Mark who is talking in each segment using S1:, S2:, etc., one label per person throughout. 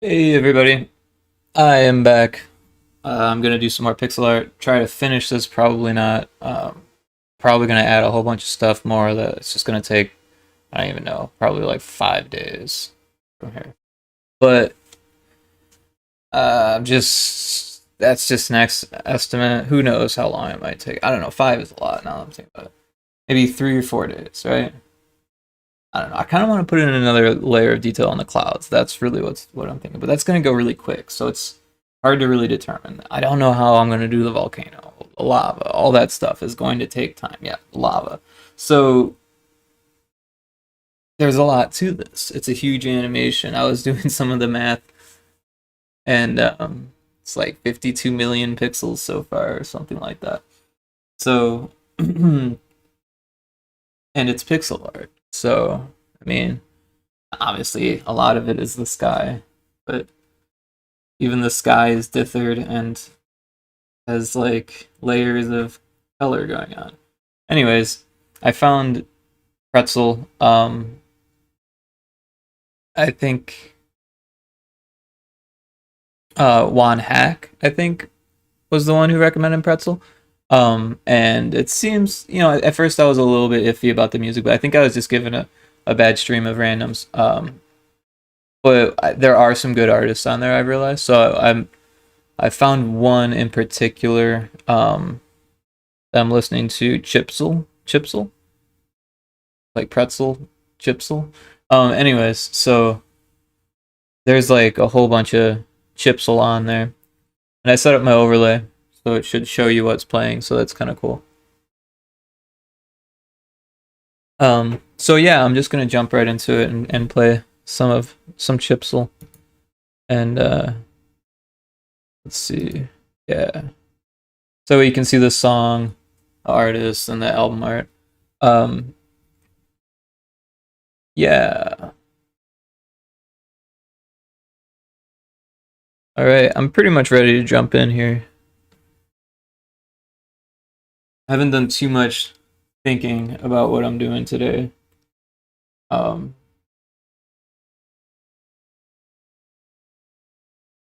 S1: Hey everybody, I am back. I'm gonna do some more pixel art. Try to finish this. Probably not. Probably gonna add a whole bunch of stuff more. That it's just gonna take. I don't even know. Probably like 5 days from here. But just that's just next estimate. Who knows how long it might take? I don't know. 5 is a lot now that I'm thinking about it. Maybe 3 or 4 days, right? I don't know. I kind of want to put in another layer of detail on the clouds. That's really what I'm thinking. But that's going to go really quick, so it's hard to really determine. I don't know how I'm going to do the volcano, lava, all that stuff is going to take time. Yeah, lava. So there's a lot to this. It's a huge animation. I was doing some of the math, and it's like 52 million pixels so far, or something like that. So, and it's pixel art. So, I mean, obviously, a lot of it is the sky, but even the sky is dithered and has like layers of color going on. Anyways, I found pretzel. I think Juan Hack, I think, was the one who recommended pretzel. And it seems, at first I was a little bit iffy about the music, but I think I was just given a bad stream of randoms. But there are some good artists on there, I realized. So I found one in particular that I'm listening to, Chipsel, like pretzel, Chipsel. Anyways, so there's like a whole bunch of Chipsel on there, and I set up my overlay, so it should show you what's playing. So that's kind of cool. So yeah, I'm just gonna jump right into it and play some Chipsel, and let's see, yeah. So you can see the song, the artist, and the album art. Um, yeah. All right, I'm pretty much ready to jump in here. I haven't done too much thinking about what I'm doing today. Um,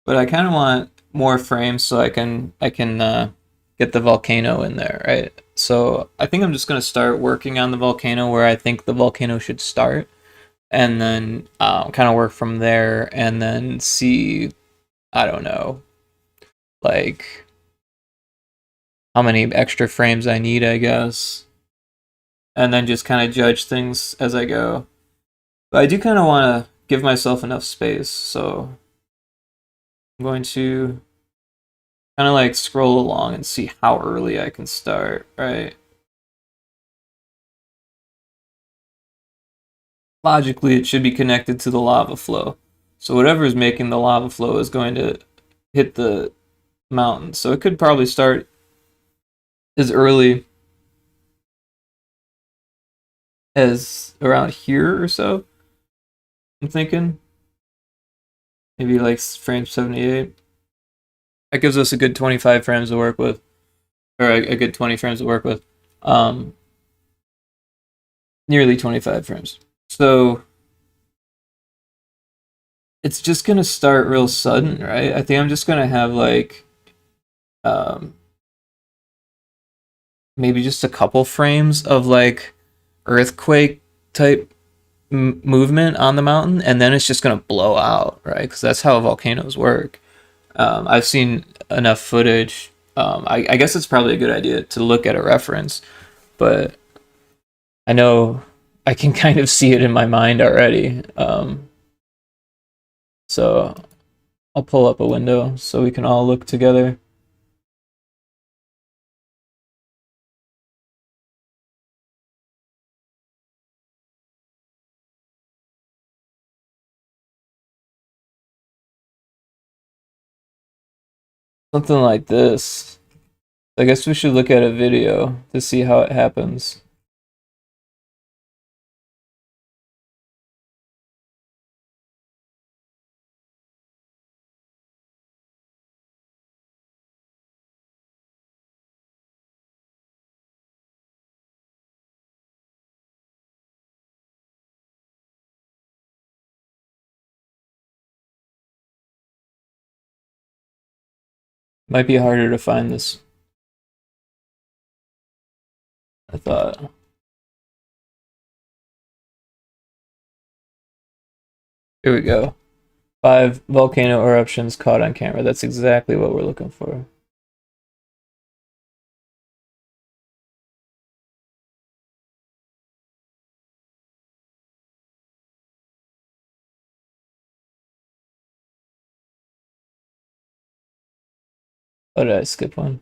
S1: but I kind of want more frames so I can get the volcano in there, right? So I think I'm just gonna start working on the volcano where I think the volcano should start, and then kind of work from there, and then see, I don't know, like how many extra frames I need, I guess, and then just kind of judge things as I go. But I do kind of want to give myself enough space, so I'm going to kind of like scroll along and see how early I can start, right? Logically, it should be connected to the lava flow. So whatever is making the lava flow is going to hit the mountain. So it could probably start as early as around here or so. I'm thinking maybe like frame 78. That gives us a good 25 frames to work with, or a good 20 frames to work with. Um, Nearly 25 frames. So it's just gonna start real sudden, right? I think I'm just gonna have like um, maybe just a couple frames of like earthquake type movement on the mountain, and then it's just gonna blow out, right? Because that's how volcanoes work. I've seen enough footage. I guess it's probably a good idea to look at a reference, but I know I can kind of see it in my mind already. So I'll pull up a window so we can all look together. Something like this. I guess we should look at a video to see how it happens. Might be harder to find this. I thought. Here we go. 5 volcano eruptions caught on camera. That's exactly what we're looking for. Oh, did I skip one?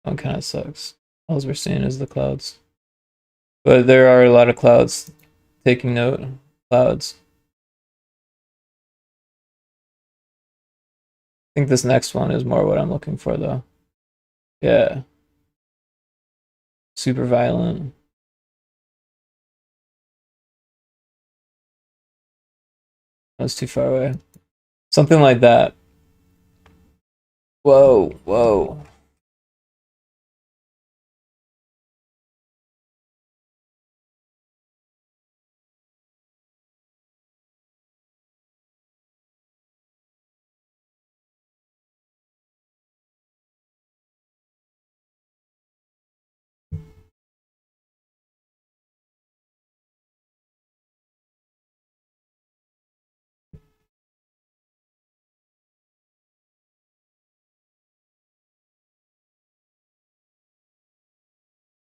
S1: One kind of sucks. All we're seeing is the clouds. But there are a lot of clouds. Taking note. Clouds. I think this next one is more what I'm looking for, though. Yeah. Super violent. That's too far away. Something like that. Whoa, whoa.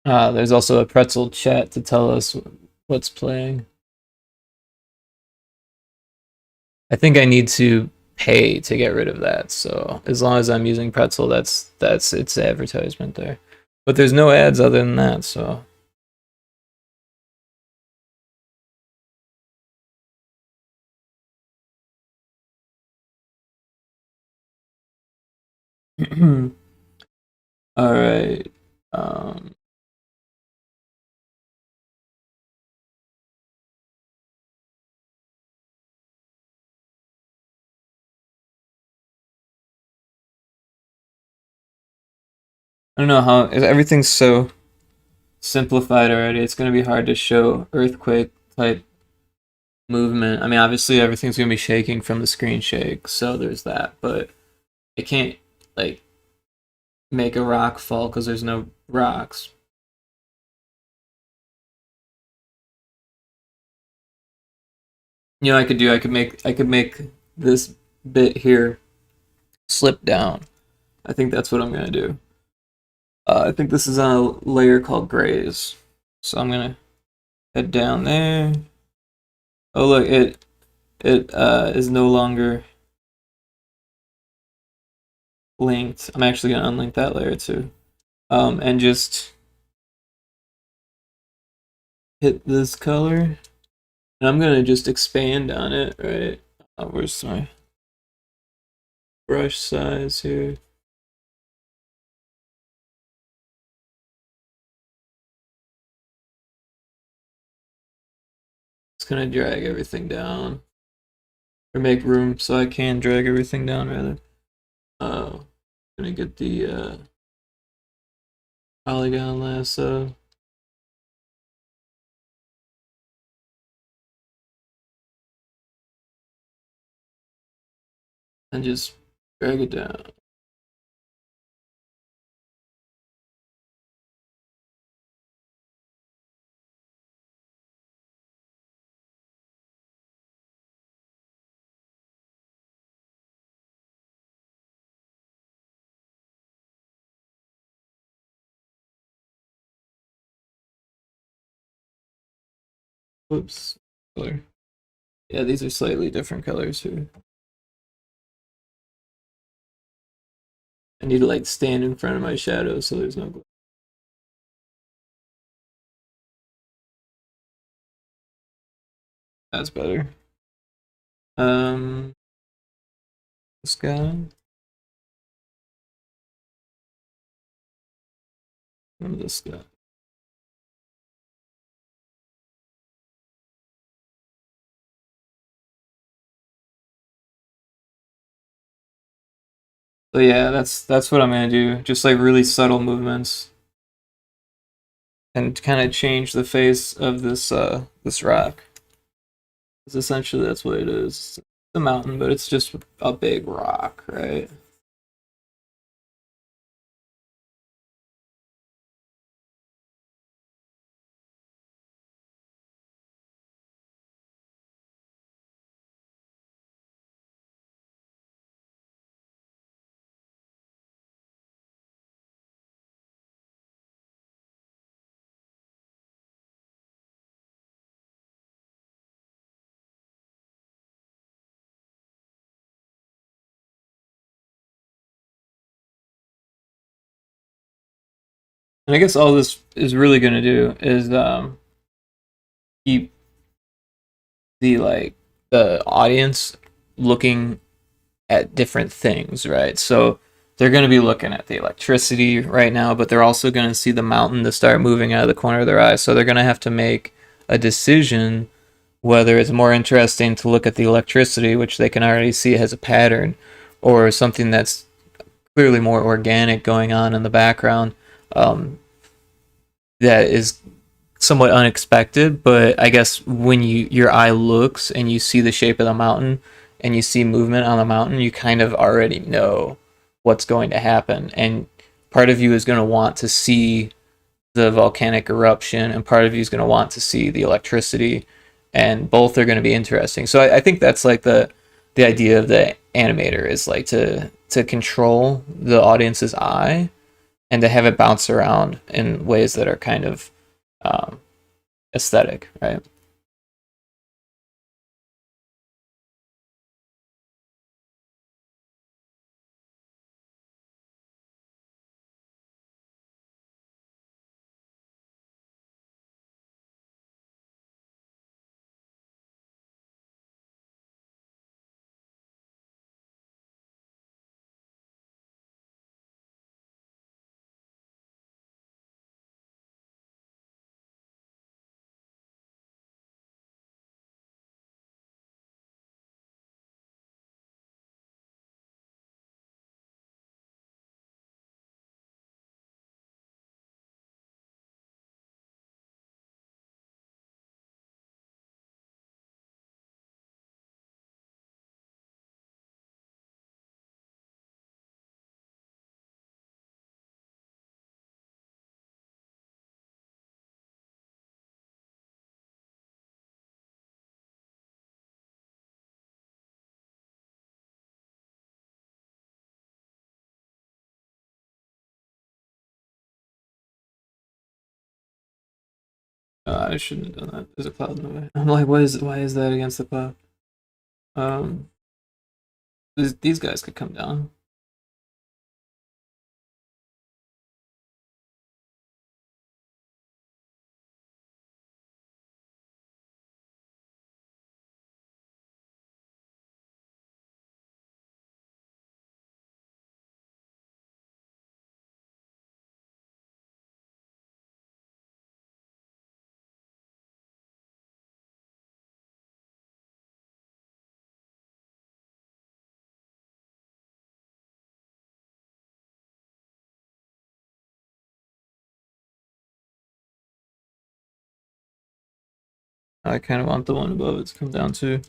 S1: There's also a pretzel chat to tell us what's playing. I think I need to pay to get rid of that. So as long as I'm using pretzel, that's its advertisement there. But there's no ads other than that, so all right. Um, I don't know how everything's so simplified already. It's gonna be hard to show earthquake type movement. I mean, obviously everything's gonna be shaking from the screen shake, so there's that. But it can't like make a rock fall because there's no rocks. You know, I could make this bit here slip down. I think that's what I'm gonna do. I think this is on a layer called grays, so I'm gonna head down there. Oh look, it is no longer linked. I'm actually gonna unlink that layer too. And just hit this color, and I'm gonna just expand on it. Right? Where's my brush size here? It's gonna drag everything down, or make room so I can drag everything down rather. I'm gonna get the polygon lasso. And just drag it down. Whoops. Color. Yeah, these are slightly different colors here. I need to like stand in front of my shadow so there's no glare. That's better. Um, this guy. And this guy. So yeah, that's what I'm gonna do. Just like really subtle movements and kind of change the face of this rock. Because essentially that's what it is. It's a mountain, but it's just a big rock, right? And I guess all this is really gonna do is keep the like the audience looking at different things, right? So they're going to be looking at the electricity right now, but they're also going to see the mountain to start moving out of the corner of their eye. So they're going to have to make a decision whether it's more interesting to look at the electricity, which they can already see has a pattern, or something that's clearly more organic going on in the background, um, that is somewhat unexpected, but I guess when your eye looks and you see the shape of the mountain and you see movement on the mountain, you kind of already know what's going to happen. And part of you is going to want to see the volcanic eruption, and part of you is going to want to see the electricity, and both are going to be interesting. So I think that's like the idea of the animator is like to control the audience's eye and to have it bounce around in ways that are kind of um, aesthetic, right? I shouldn't have done that. There's a cloud in the way. I'm like, why is that against the cloud? Um, these guys could come down. I kind of want the one above it to come down too.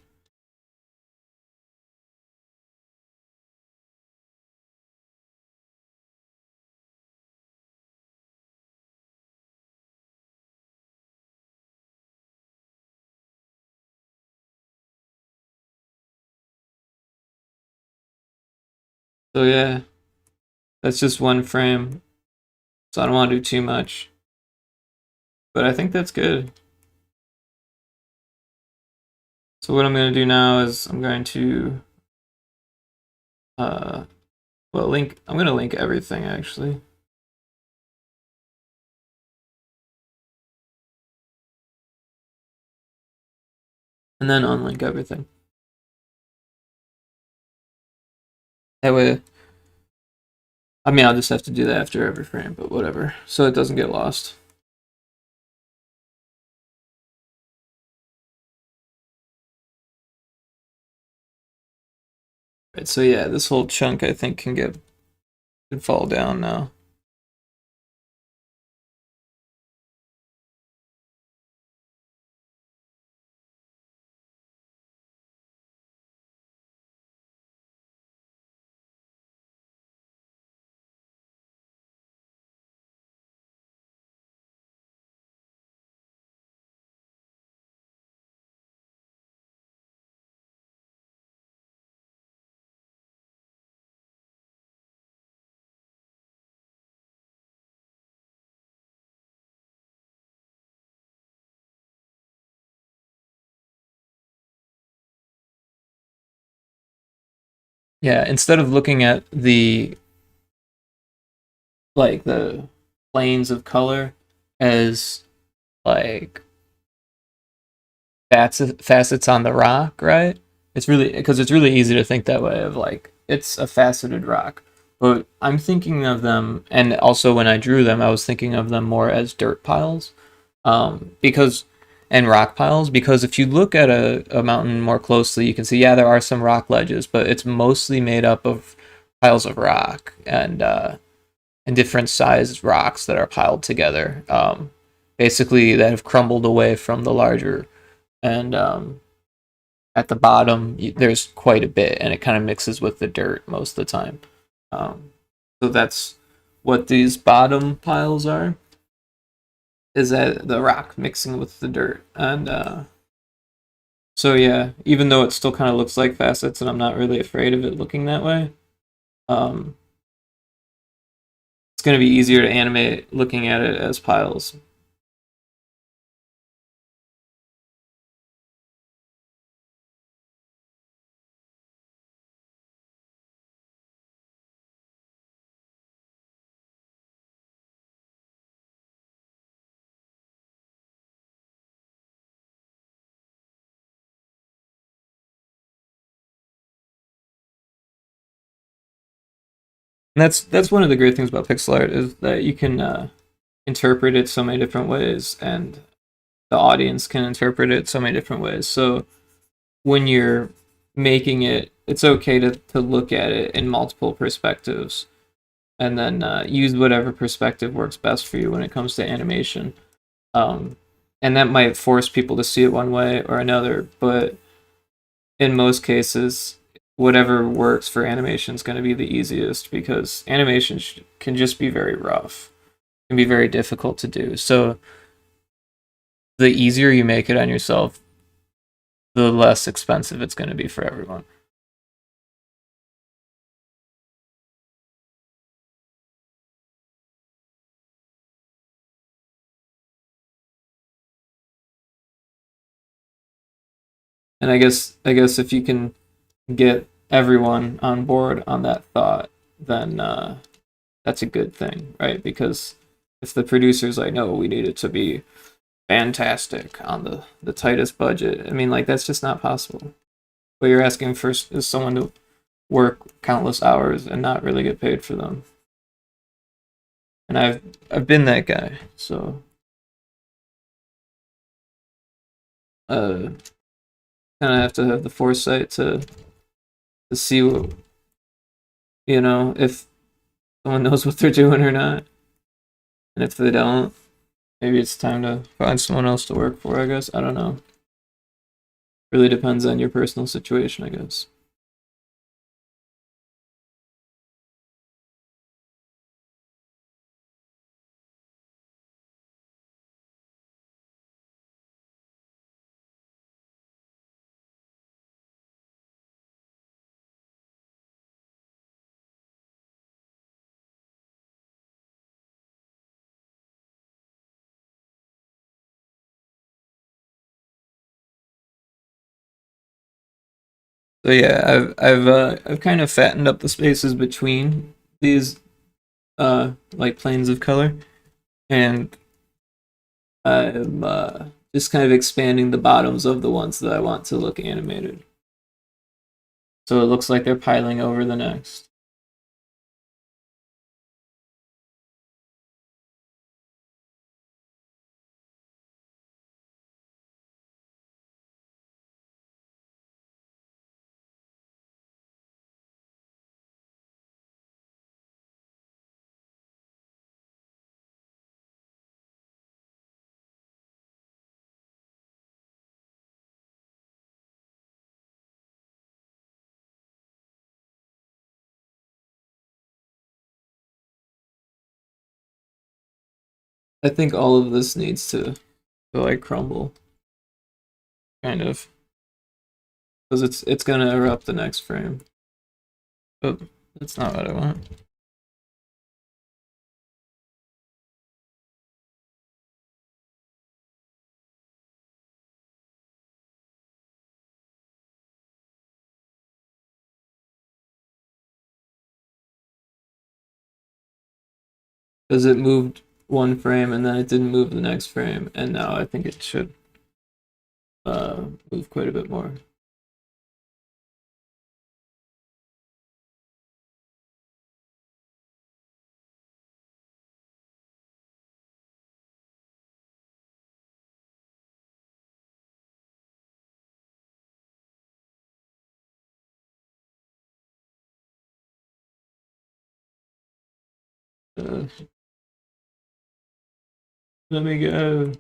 S1: So yeah, that's just one frame. So I don't want to do too much, but I think that's good. So what I'm going to do now is I'm going to uh well link I'm going to link everything actually. And then unlink everything. That way, I mean, I'll just have to do that after every frame, but whatever. So it doesn't get lost. Right, so yeah, this whole chunk I think can get Should fall down now. Yeah, instead of looking at the the planes of color as like facets on the rock, right? It's really because it's really easy to think that way of like it's a faceted rock. But I'm thinking of them, and also when I drew them, I was thinking of them more as dirt piles, because and rock piles. Because if you look at a mountain more closely, you can see yeah there are some rock ledges, but it's mostly made up of piles of rock and different sized rocks that are piled together, basically that have crumbled away from the larger and at the bottom there's quite a bit and it kind of mixes with the dirt most of the time, so that's what these bottom piles are, is that the rock mixing with the dirt. And so yeah, even though it still kind of looks like facets and I'm not really afraid of it looking that way, um, it's going to be easier to animate looking at it as piles. And that's one of the great things about pixel art is that you can interpret it so many different ways, and the audience can interpret it so many different ways. So when you're making it, it's okay to look at it in multiple perspectives and then use whatever perspective works best for you when it comes to animation. Um, and that might force people to see it one way or another, but in most cases, whatever works for animation is going to be the easiest because animation can just be very rough, can be very difficult to do. So the easier you make it on yourself, the less expensive it's going to be for everyone. And I guess if you can get everyone on board on that thought, then that's a good thing, right? Because if the producers like, no, we need it to be fantastic on the tightest budget, I mean, like that's just not possible. What you're asking first is someone to work countless hours and not really get paid for them. And I've been that guy, so uh, kind of have to have the foresight to see what, if someone knows what they're doing or not, and if they don't, maybe it's time to find someone else to work for. I guess I don't know. Really depends on your personal situation, I guess. So yeah, I've kind of fattened up the spaces between these like planes of color, and I'm just kind of expanding the bottoms of the ones that I want to look animated. So it looks like they're piling over the next. I think all of this needs to like crumble, kind of, because it's gonna erupt the next frame. But that's not what I want. Because it moved one frame and then it didn't move the next frame, and now I think it should move quite a bit more. Uh, Let me go.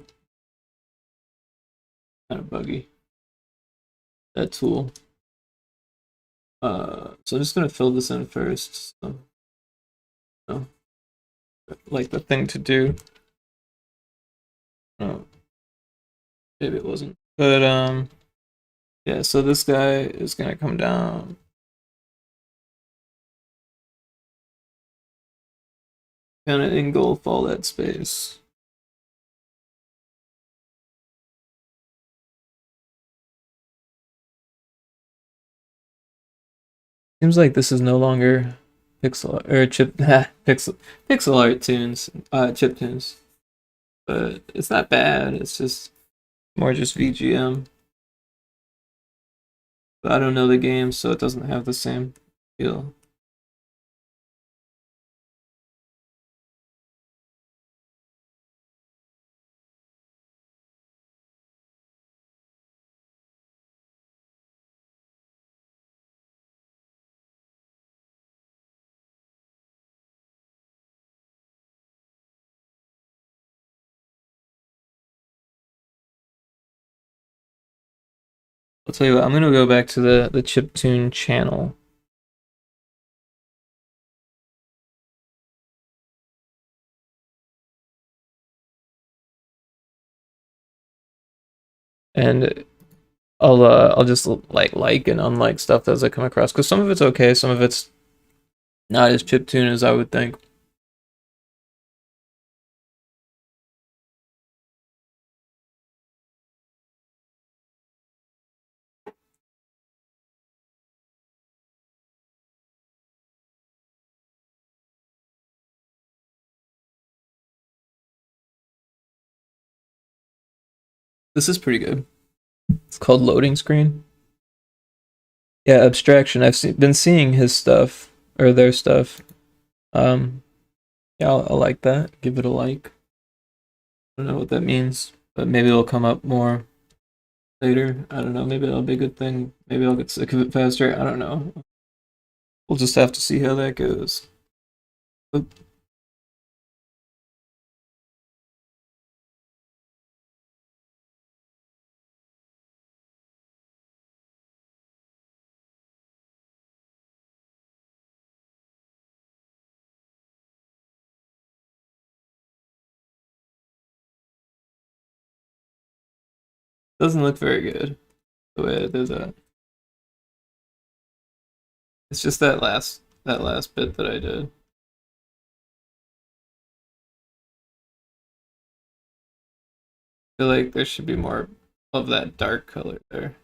S1: Kind of buggy. That tool. So I'm just gonna fill this in first. So, oh, like the thing to do. Oh, maybe it wasn't. But yeah. So this guy is gonna come down. Kind of engulf all that space. Seems like this is no longer pixel or chip pixel art tunes, chip tunes. But it's not bad. It's just more just VGM. But I don't know the game, so it doesn't have the same feel. I'll tell you what. I'm gonna go back to the chiptune channel, and I'll just like and unlike stuff as I come across, because some of it's okay, some of it's not as chiptune as I would think. This is pretty good. It's called Loading Screen. Yeah, Abstraction. Been seeing his stuff or their stuff. Um, yeah, I'll like that. Give it a like. I don't know what that means, but maybe it'll come up more later. I don't know. Maybe it'll be a good thing. Maybe I'll get sick of it faster. I don't know. We'll just have to see how that goes. But it doesn't look very good the way I did that. It's just that last bit that I did. I feel like there should be more of that dark color there.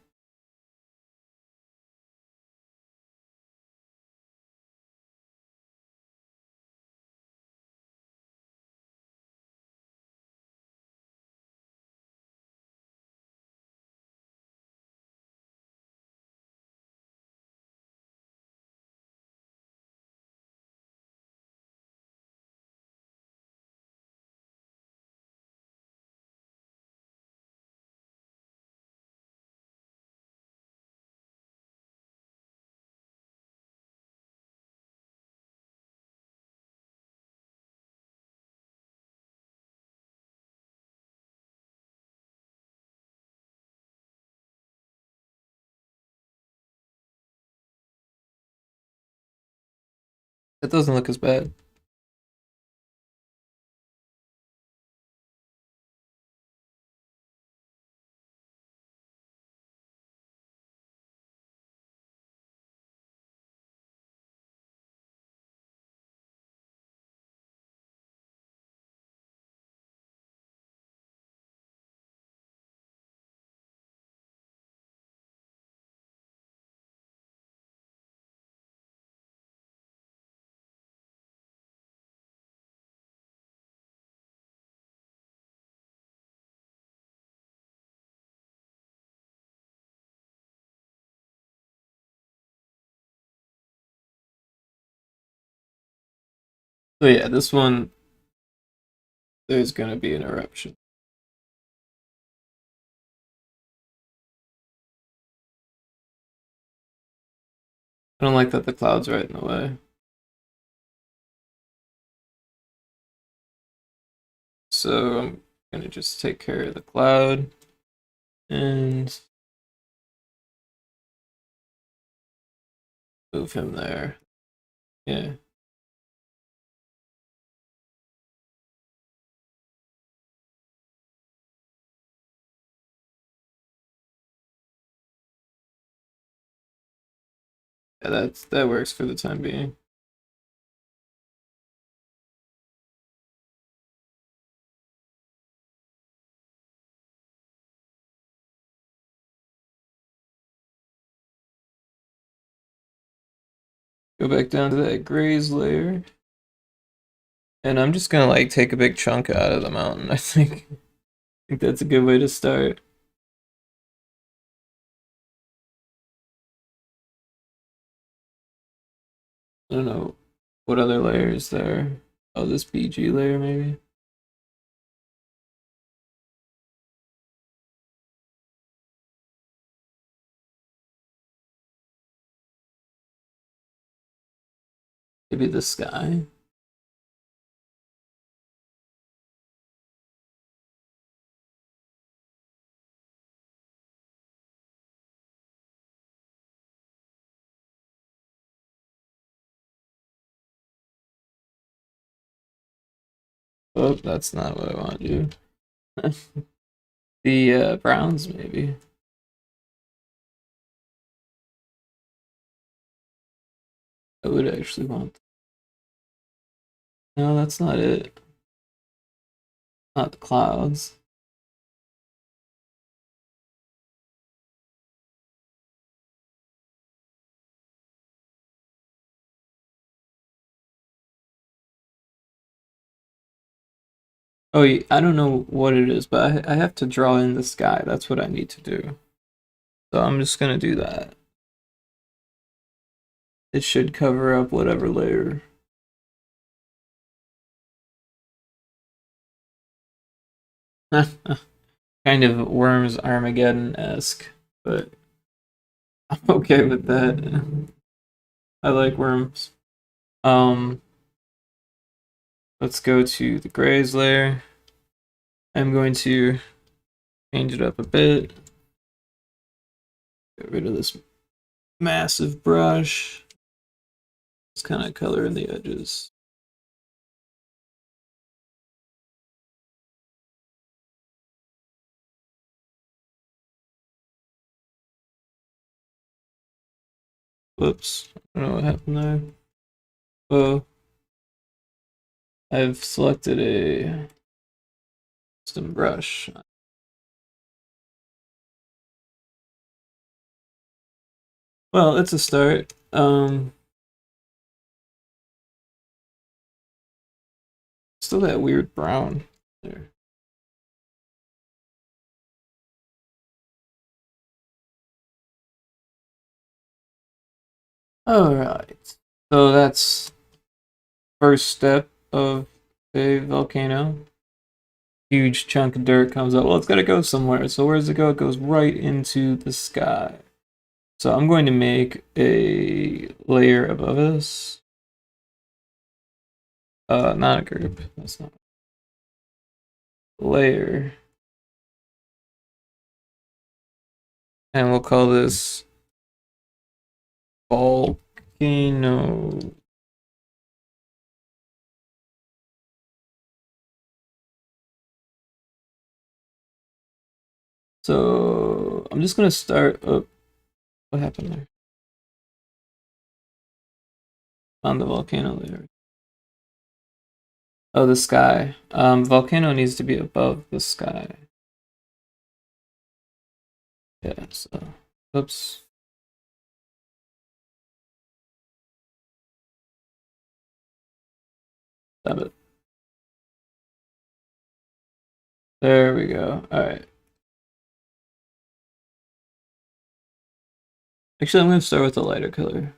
S1: It doesn't look as bad. So yeah, this one, there's gonna be an eruption. I don't like that the cloud's right in the way. So I'm gonna just take care of the cloud and move him there. Yeah. Yeah, that works for the time being. Go back down to that graze layer. And I'm just gonna like take a big chunk out of the mountain, I think. I think that's a good way to start. I don't know what other layer is there. Oh, this BG layer maybe. Maybe the sky. Oh, that's not what I want to do. The browns maybe. I would actually want. No, that's not it. Not the clouds. Oh, I don't know what it is, but I have to draw in the sky. That's what I need to do. So I'm just gonna do that. It should cover up whatever layer. Kind of Worms Armageddon-esque, but I'm okay with that. I like worms. Um, let's go to the grays layer. I'm going to change it up a bit. Get rid of this massive brush. Just kind of color in the edges. Whoops, I don't know what happened there. Oh, I've selected a custom brush. Well, it's a start. Still that weird brown there. All right. So that's first step of a volcano. Huge chunk of dirt comes up. Well, it's got to go somewhere. So where does it go? It goes right into the sky. So I'm going to make a layer above us. Not a group. That's not layer. And we'll call this volcano. So I'm just gonna start up. What happened there? On the volcano layer. Oh, the sky. Volcano needs to be above the sky. Yeah, so, oops. Stop it. There we go. All right. Actually, I'm going to start with the lighter color.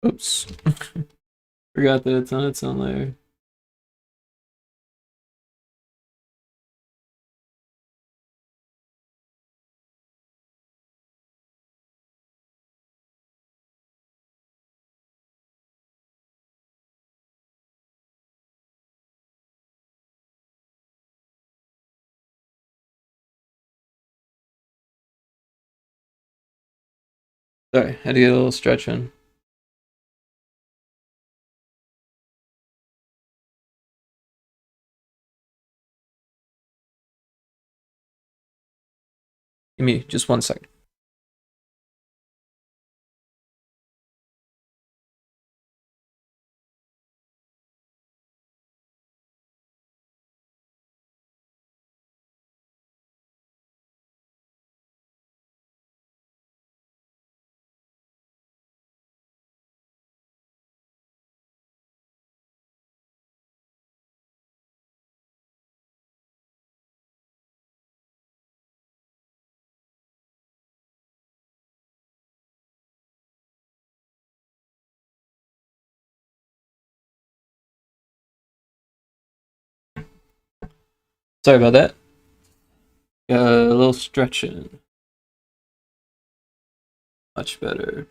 S1: Oops. Forgot that it's on its own layer. Sorry, had to get a little stretch in. Give me just 1 second. Sorry about that. A little stretch in. Much better.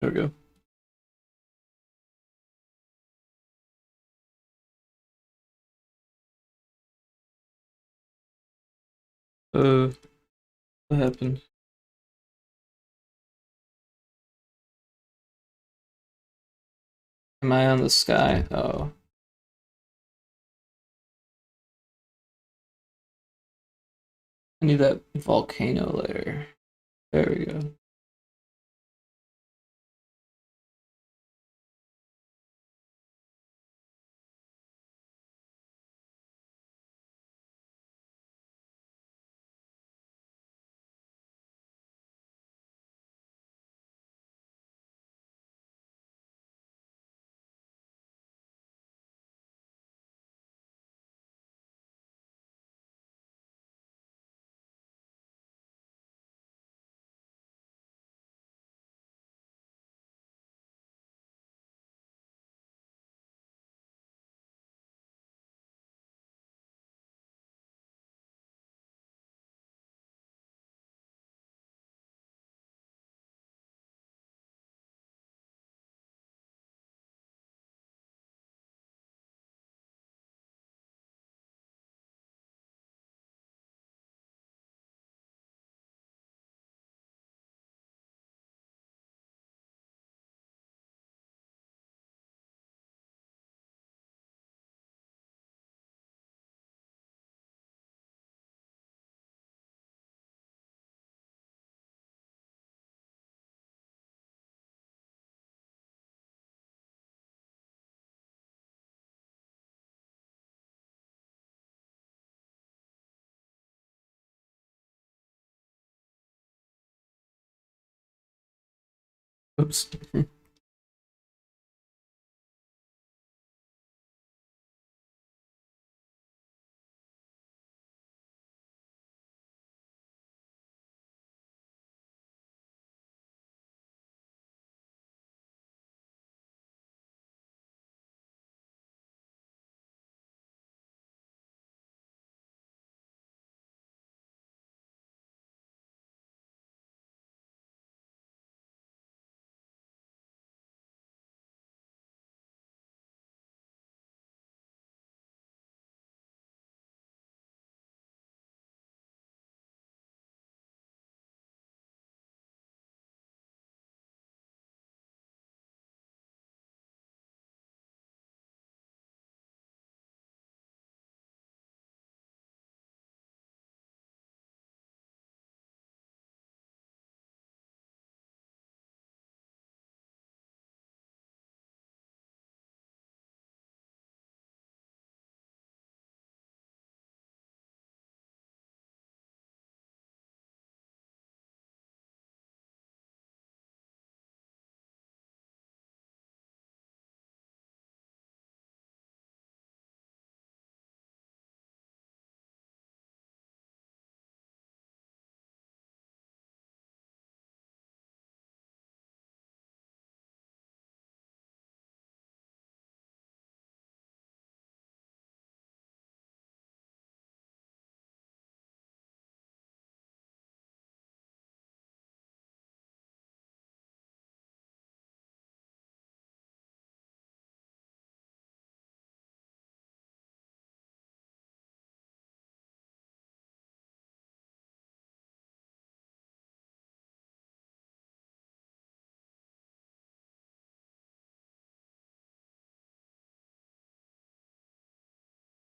S1: There we go. What happened? Am I on the sky? Oh. I need that volcano layer. There we go. Oops.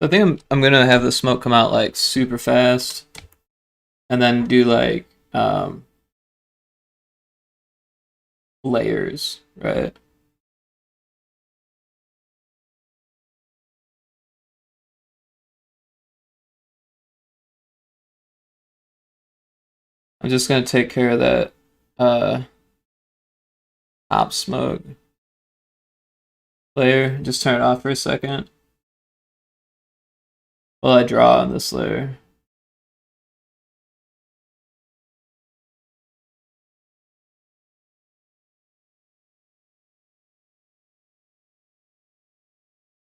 S1: I think I'm gonna have the smoke come out like super fast, and then do like layers, right? I'm just gonna take care of that uh top smoke layer. Just turn it off for a second while I draw on this layer.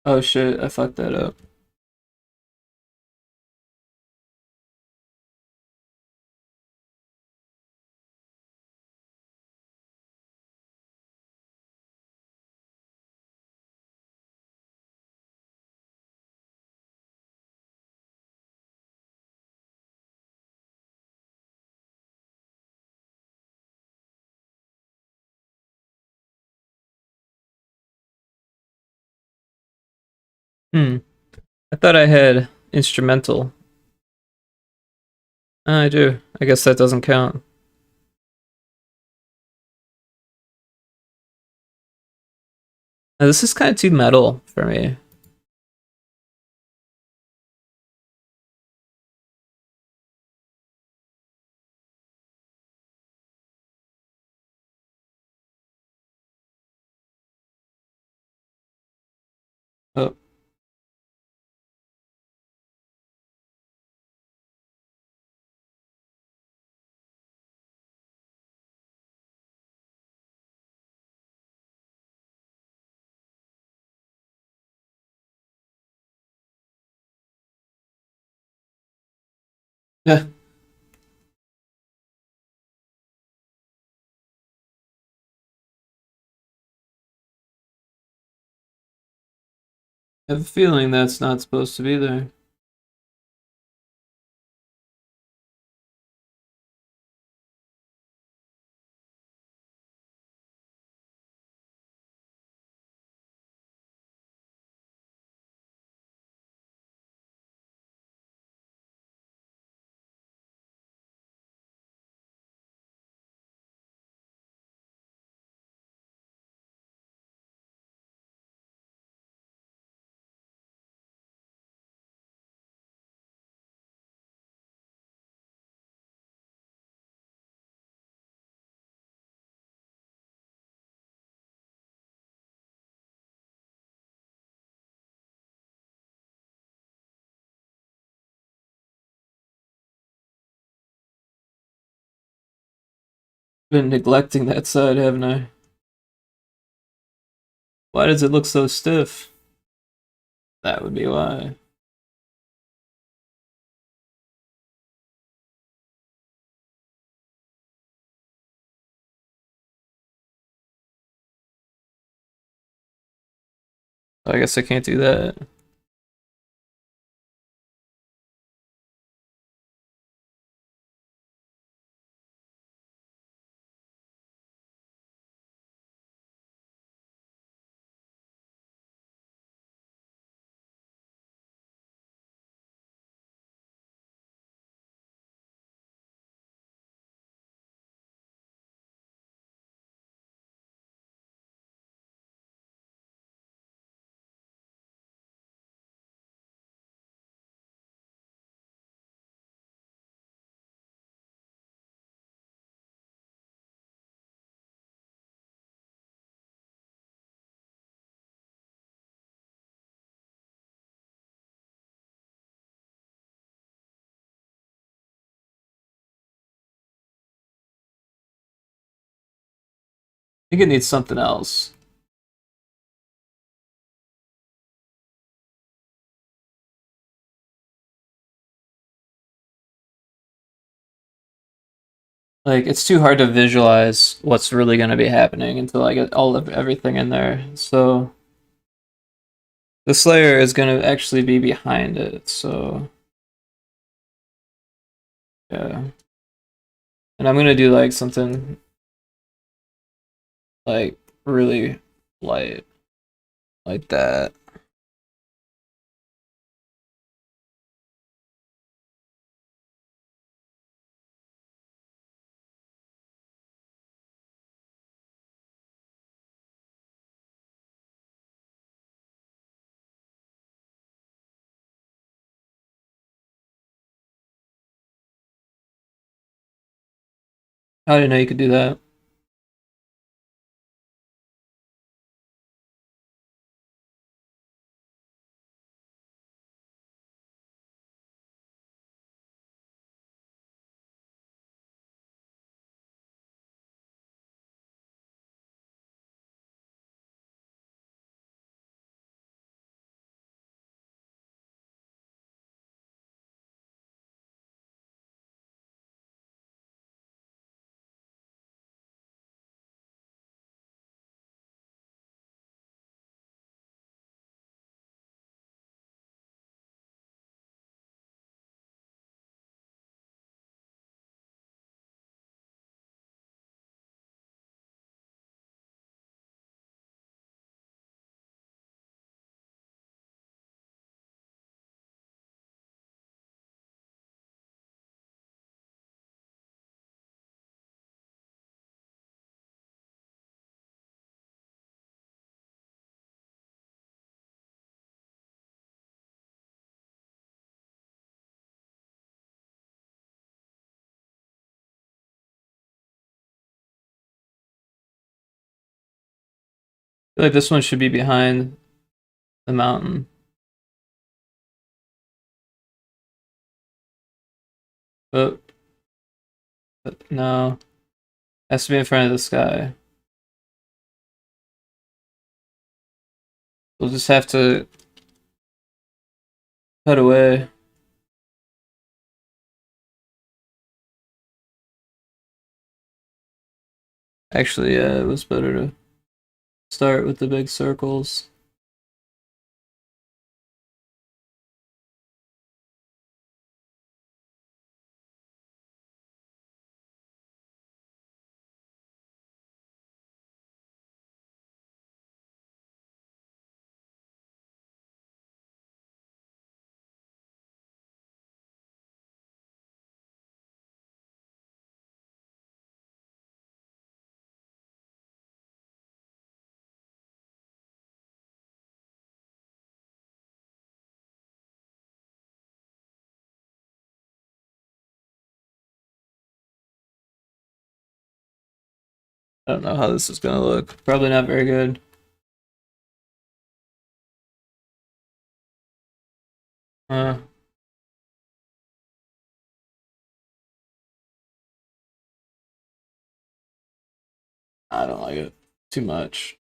S1: Oh shit, I fucked that up. Hmm. I thought I had instrumental. I do. I guess that doesn't count. Now, this is kind of too metal for me. Oh, yeah. I have a feeling that's not supposed to be there. Been neglecting that side, haven't I? Why does it look so stiff? That would be why. I guess I can't do that. I think it needs something else. Like, it's too hard to visualize what's really going to be happening until I get all of everything in there. So this layer is going to actually be behind it. So yeah, and I'm going to do like something like really light, like that. I didn't know you could do that. I feel like this one should be behind the mountain. But, but no. It has to be in front of the sky. We'll just have to cut away. Actually, yeah, it was better to start with the big circles. I don't know how this is gonna look. Probably not very good. Uh, I don't like it too much.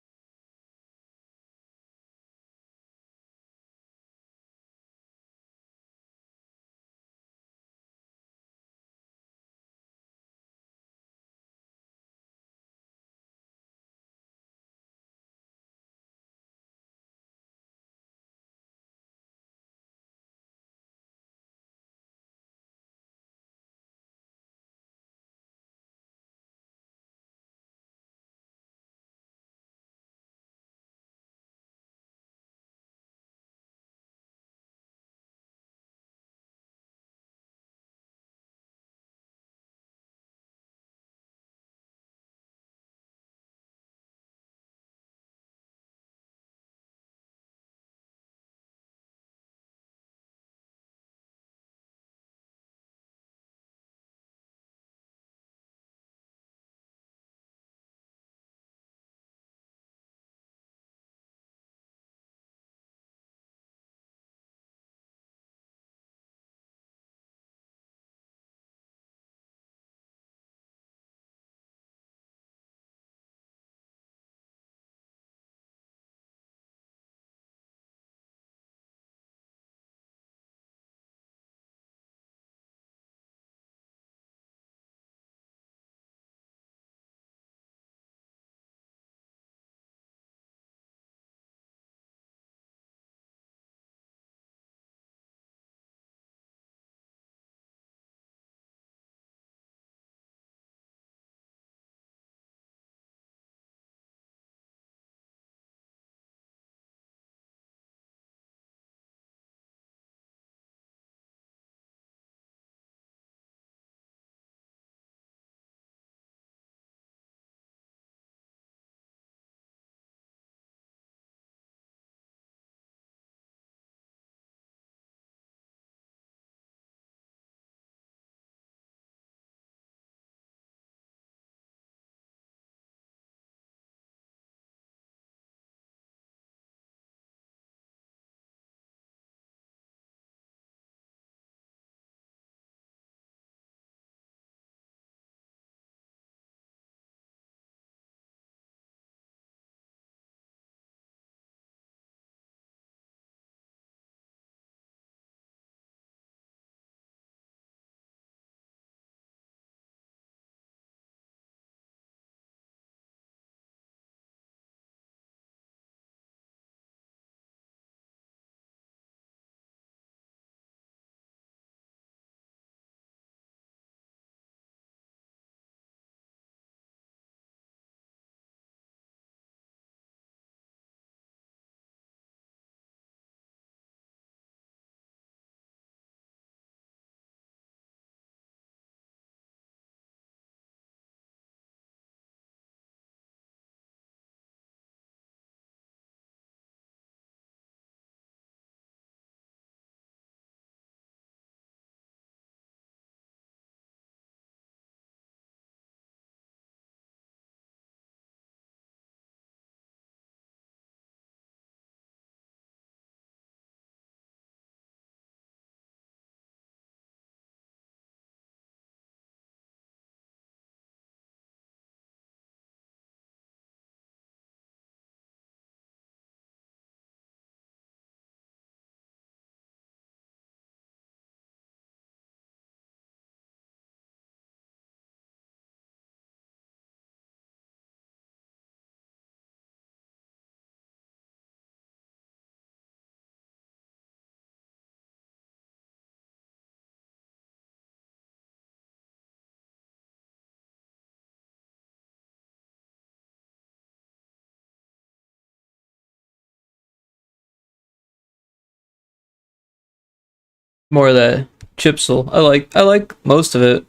S1: More of that chipsel. I like most of it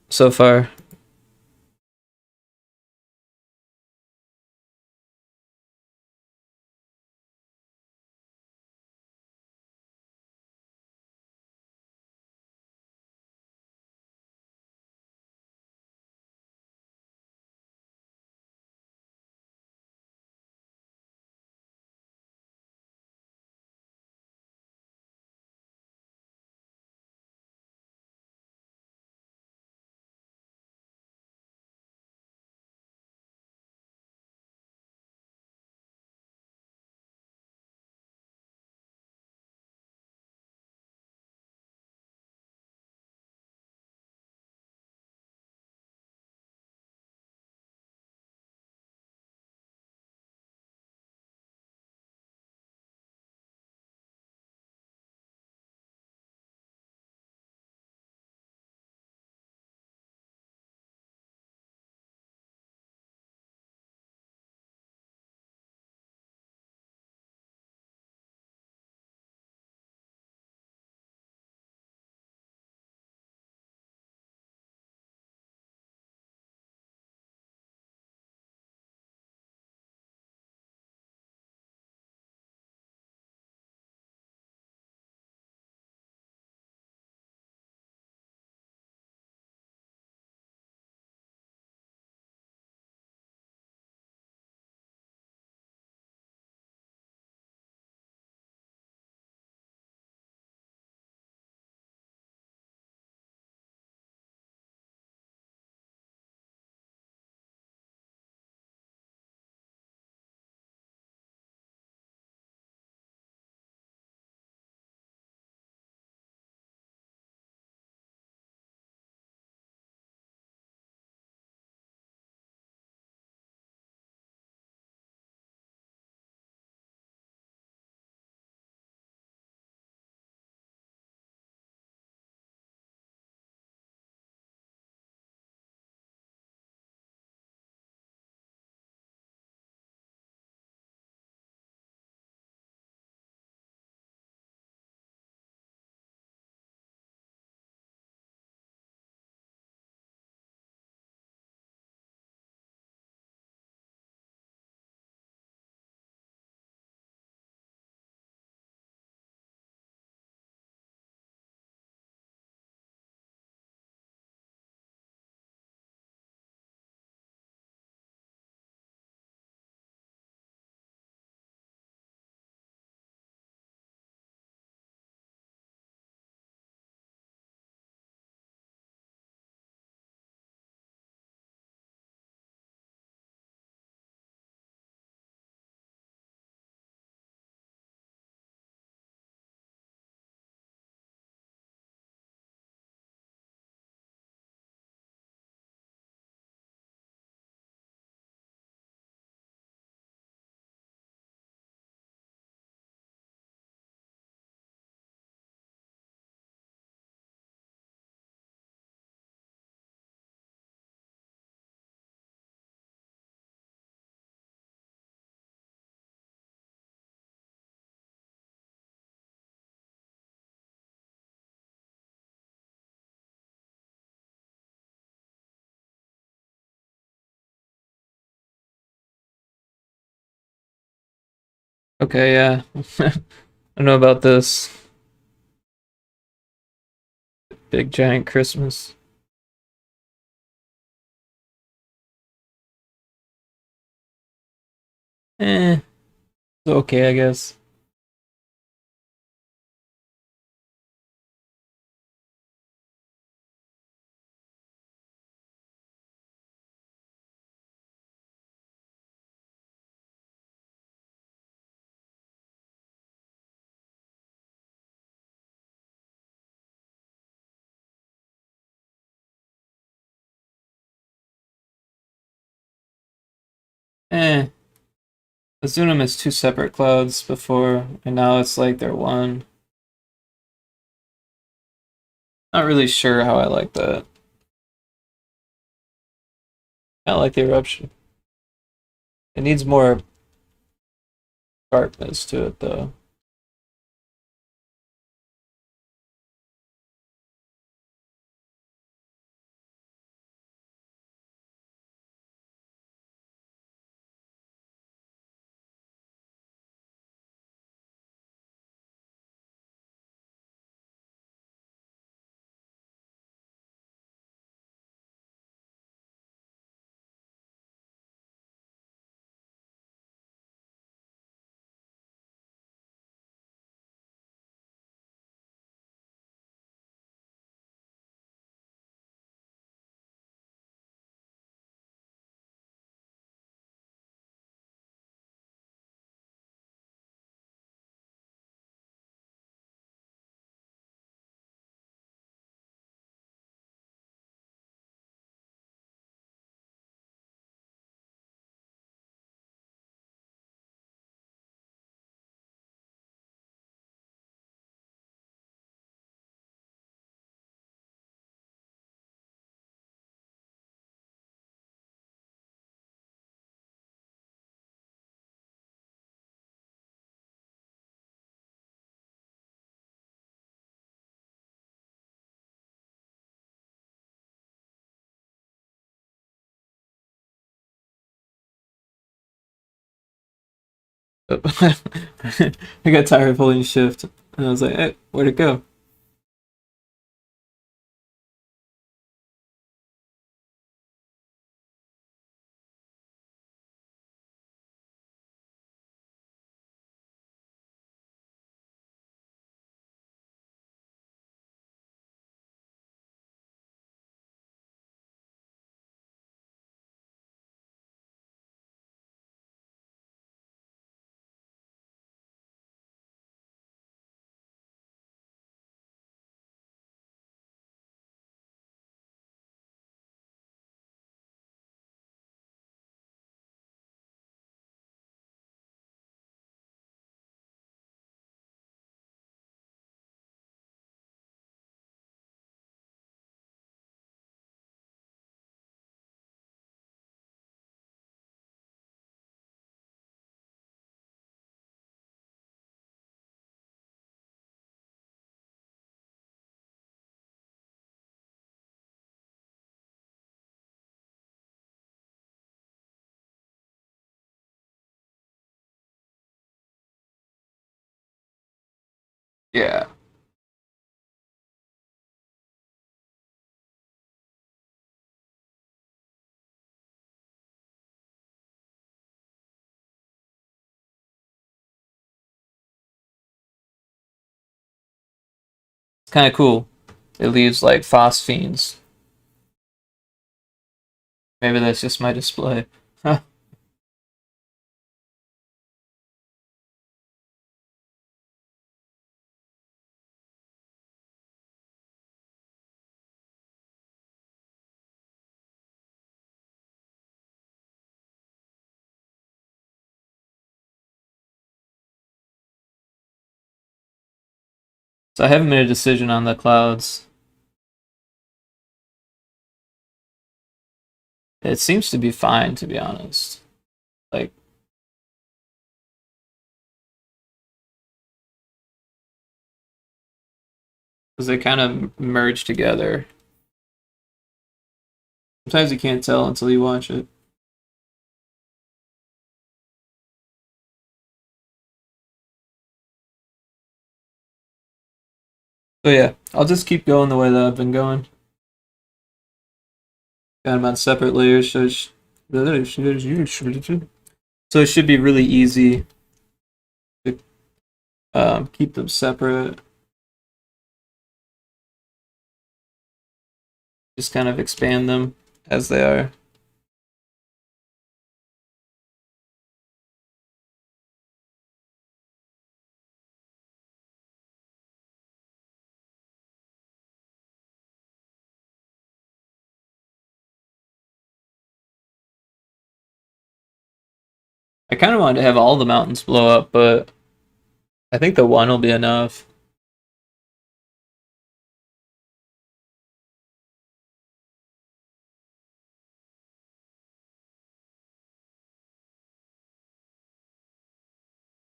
S1: so far. Okay, yeah. I know about this big giant Christmas. It's okay, I guess. Eh, I was doing them as two separate clouds before, and now it's like they're one. Not really sure how I like that. I like the eruption. It needs more sharpness to it, though. I got tired of holding shift, and I was like, "Hey, where'd it go?" Yeah, it's kind of cool. It leaves like phosphenes. Maybe that's just my display. Huh. So I haven't made a decision on the clouds. It seems to be fine, to be honest. Like, because they kind of merge together. Sometimes you can't tell until you watch it. So yeah, I'll just keep going the way that I've been going. Got them on separate layers, so it should be really easy to keep them separate. Just kind of expand them as they are. I kind of wanted to have all the mountains blow up, but I think the one will be enough.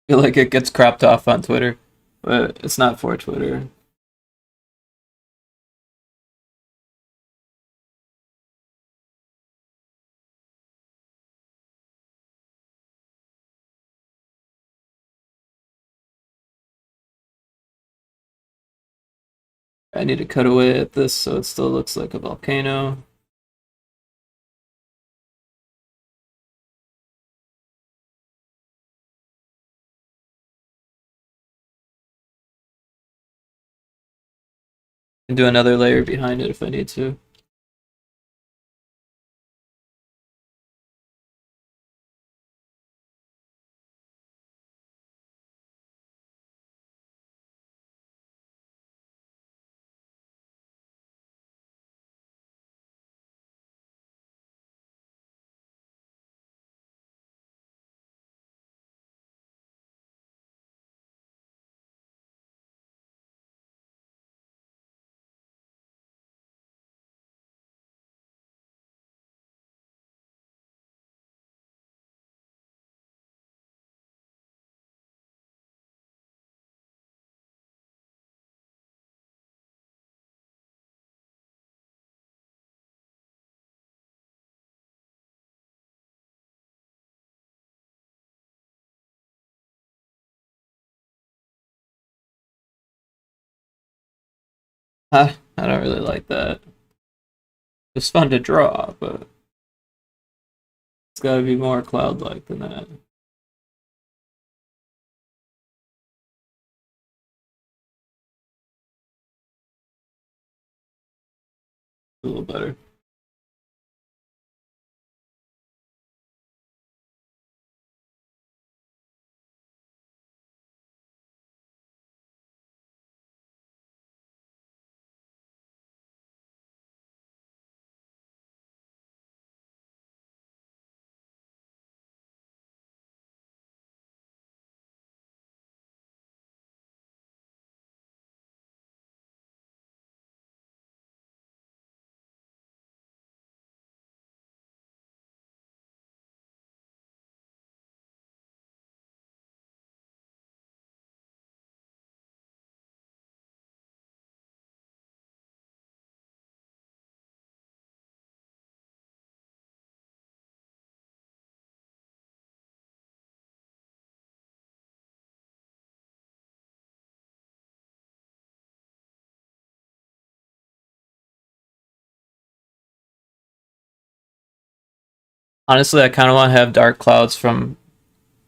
S1: I feel like it gets cropped off on Twitter, but it's not for Twitter. I need to cut away at this so it still looks like a volcano. And do another layer behind it if I need to. I don't really like that. It's fun to draw, but it's gotta be more cloud-like than that. A little better. Honestly, I kind of want to have dark clouds from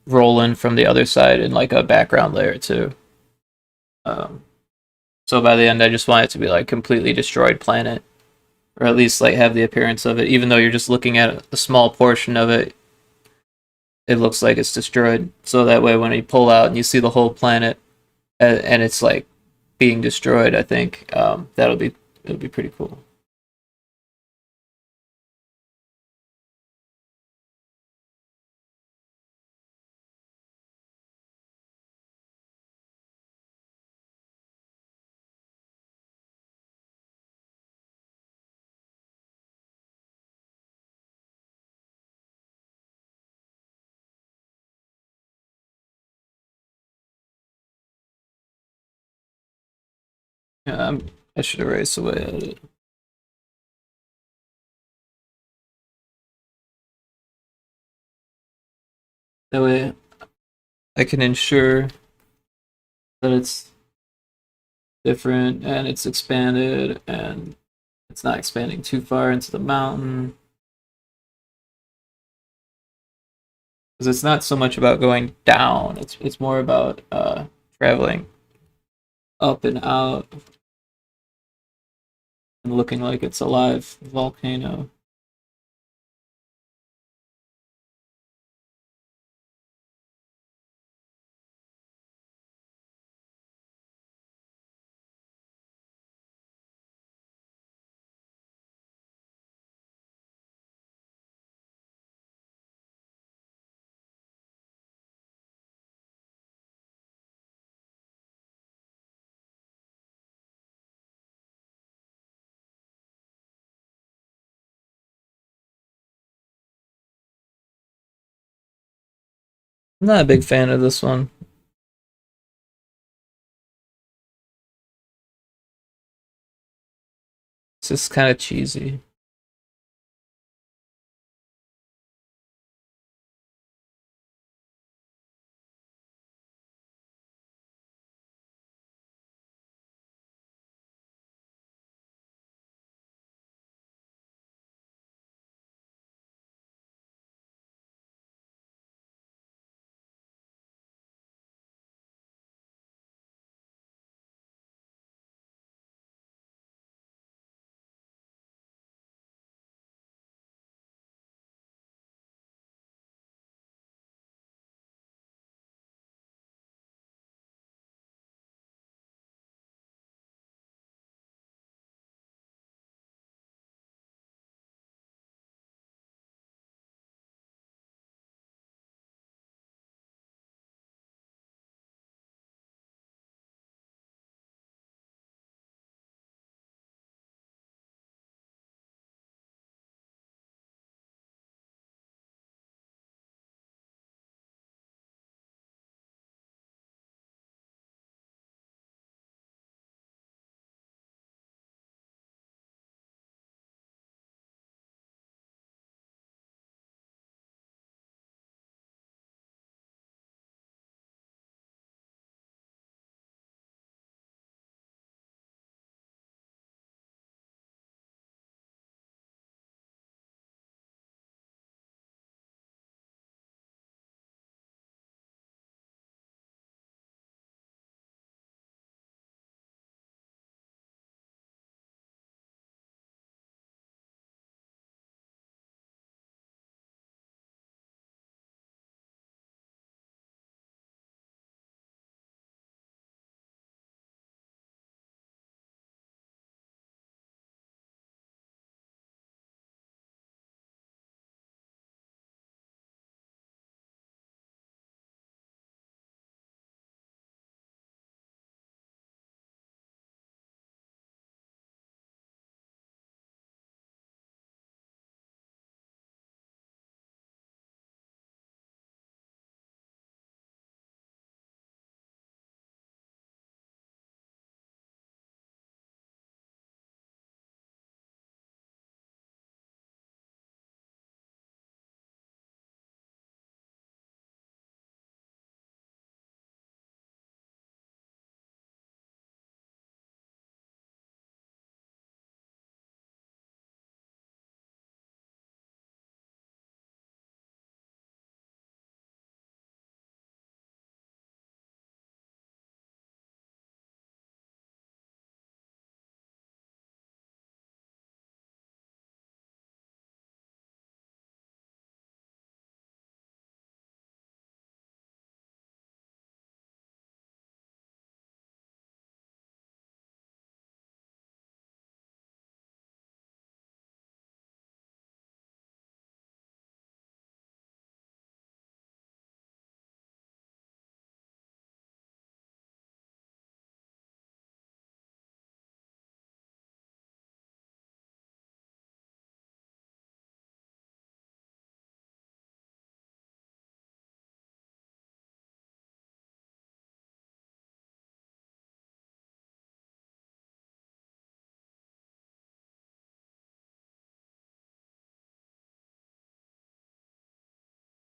S1: rolling from the other side in like a background layer too. Um, so by the end, I just want it to be like completely destroyed planet, or at least like have the appearance of it. Even though you're just looking at a small portion of it, it looks like it's destroyed. So that way, when you pull out and you see the whole planet and it's like being destroyed, I think it'll be pretty cool. Yeah, I should erase away at it. That way, I can ensure that it's different and it's expanded and it's not expanding too far into the mountain. Because it's not so much about going down; it's more about traveling up and out and looking like it's a live volcano. I'm not a big fan of this one. It's just kind of cheesy.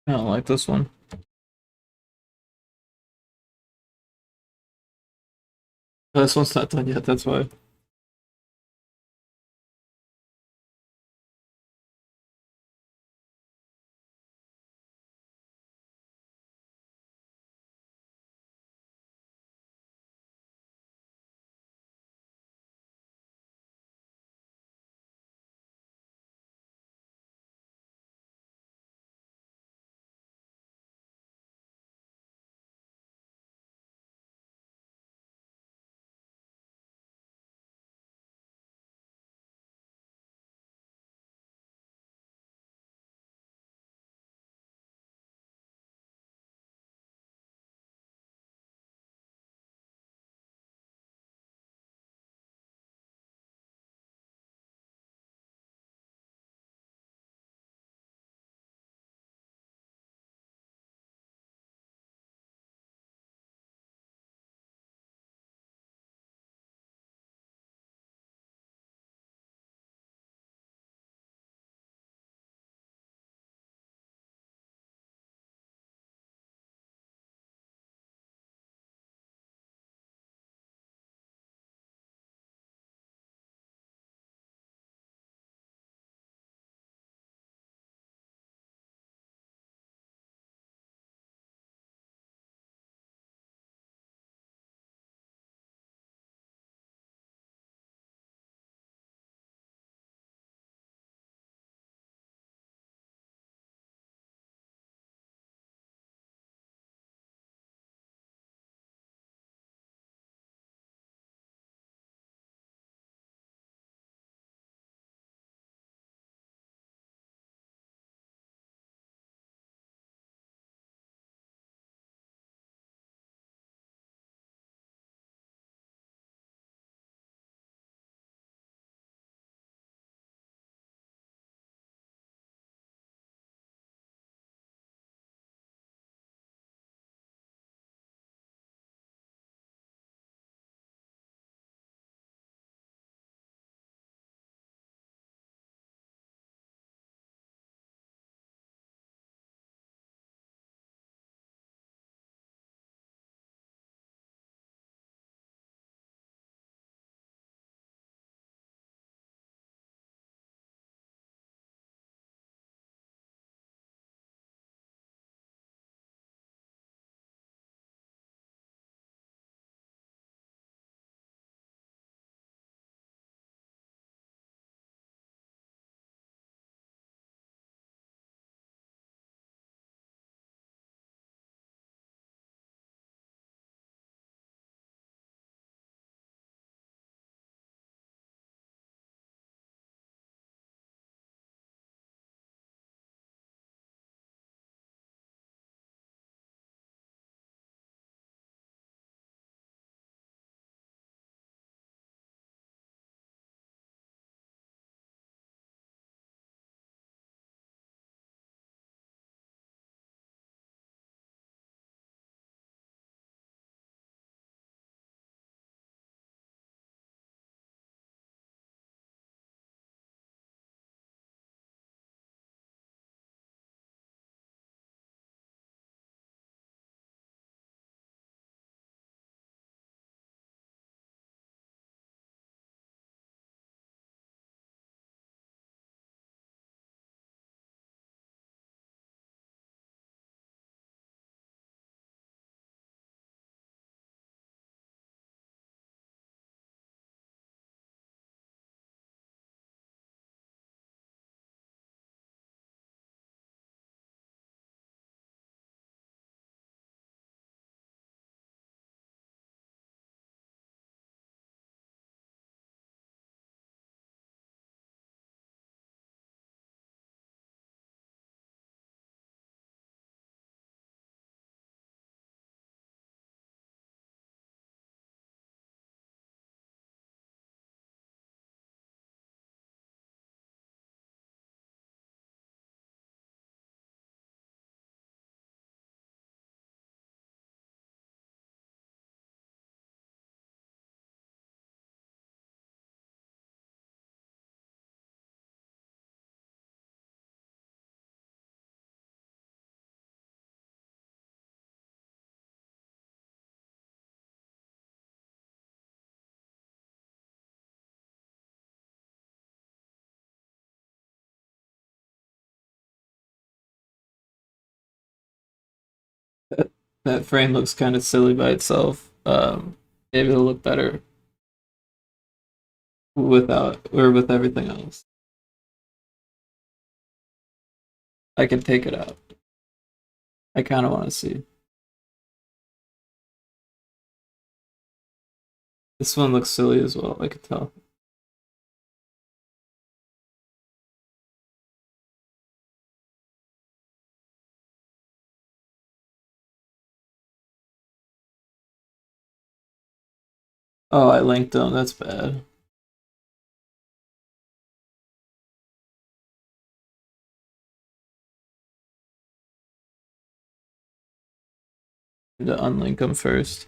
S1: I don't like this one. This one's not done yet, that's why. That frame looks kind of silly by itself. Maybe it'll look better without or with everything else. I can take it out. I kind of want to see. This one looks silly as well, I could tell. Oh, I linked them. That's bad. Need to unlink them first.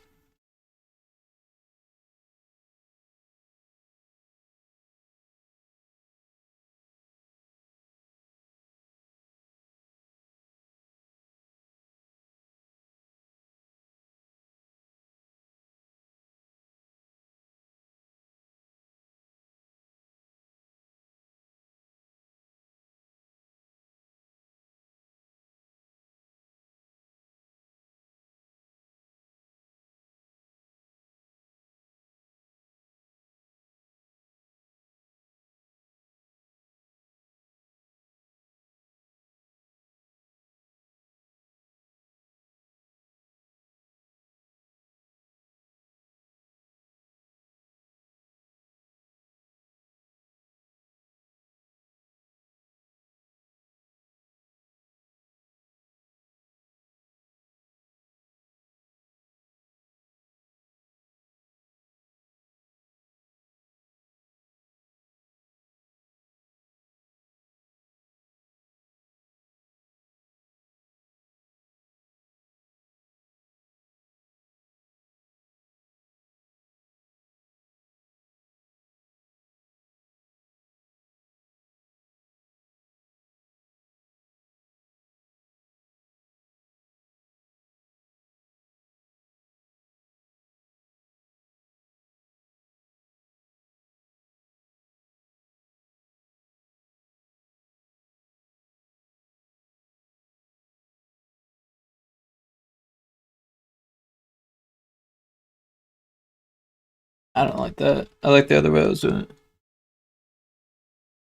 S1: I don't like that. I like the other way I was doing it.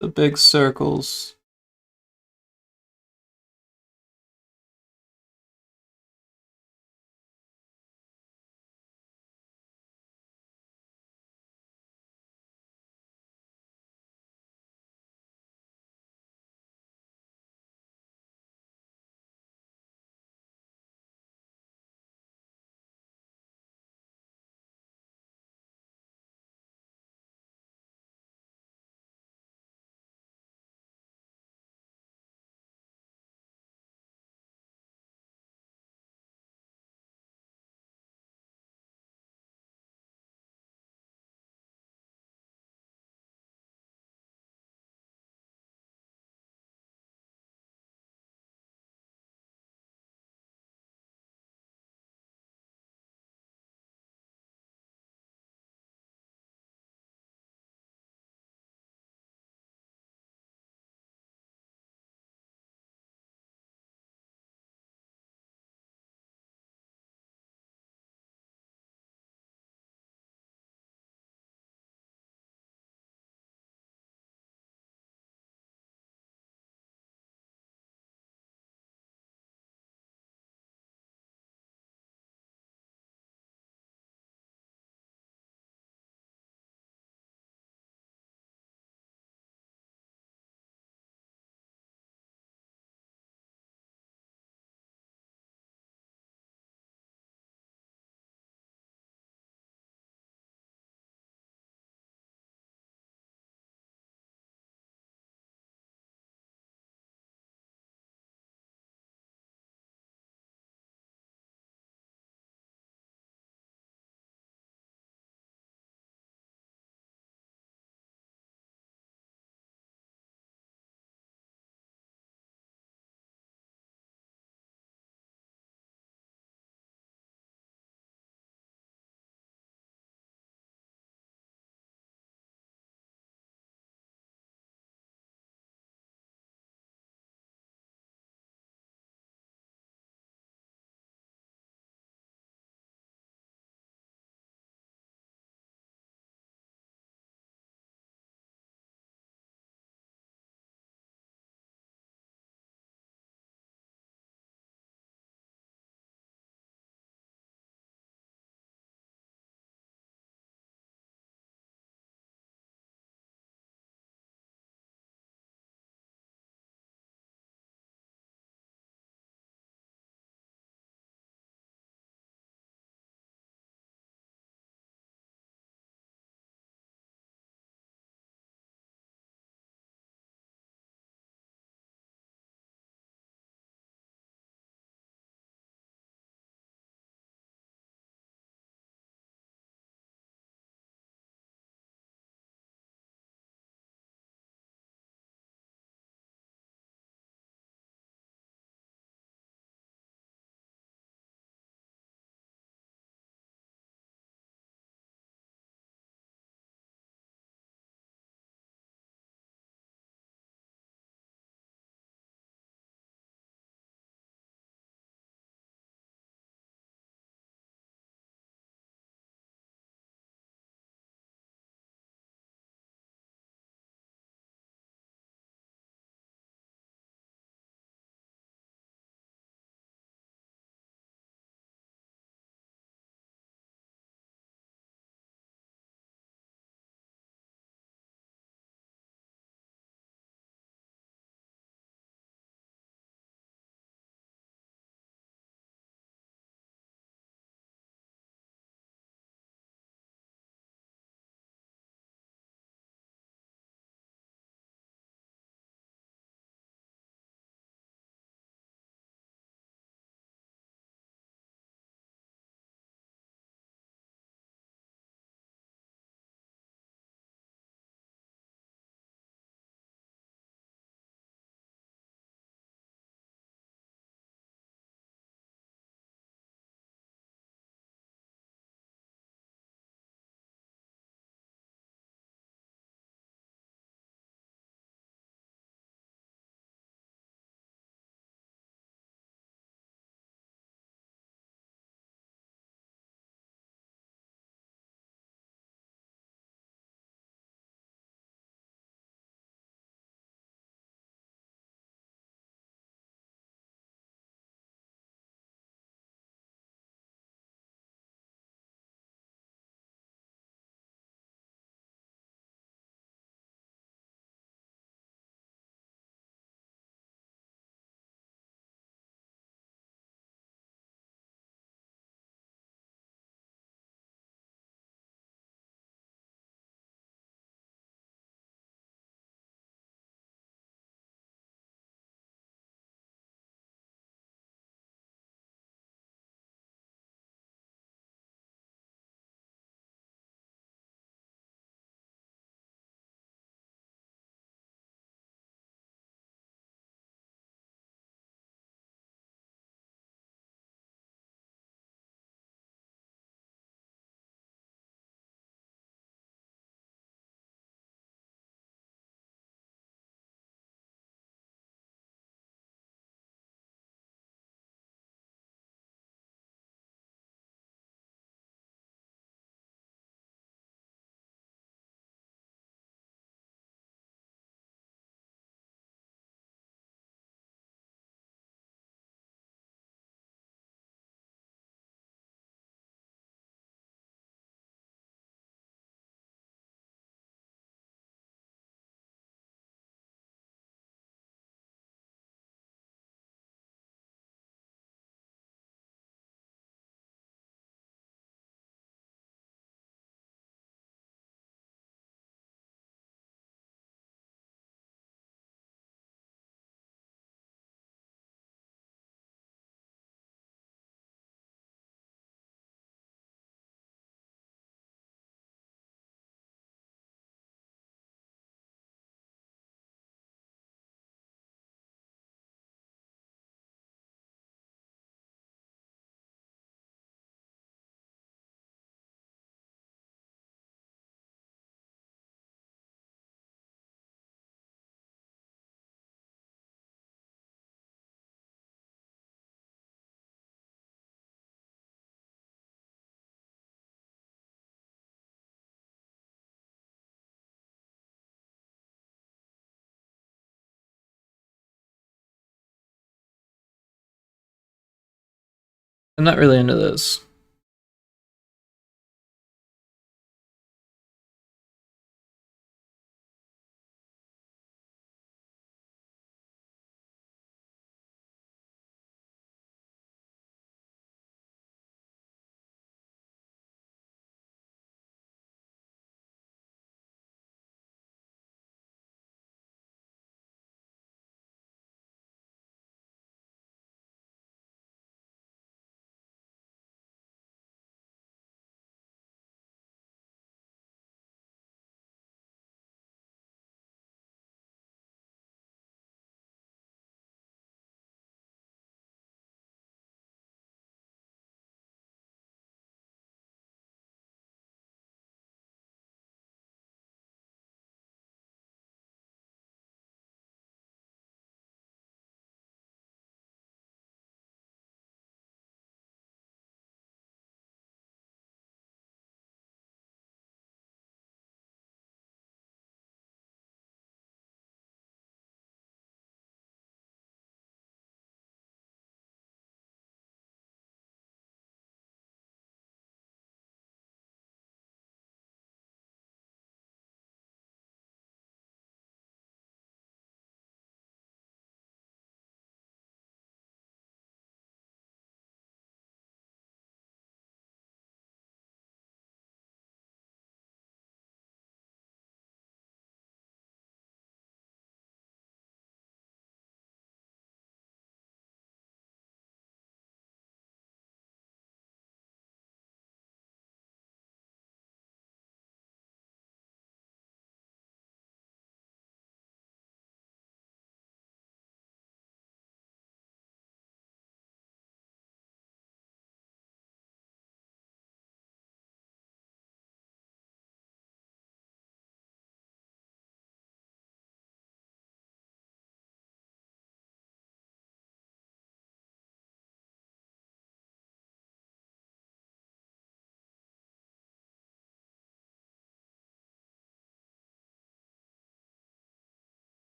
S1: The big circles. I'm not really into this.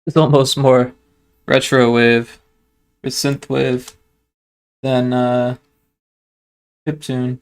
S1: It's almost more retro wave or synth wave than chiptune.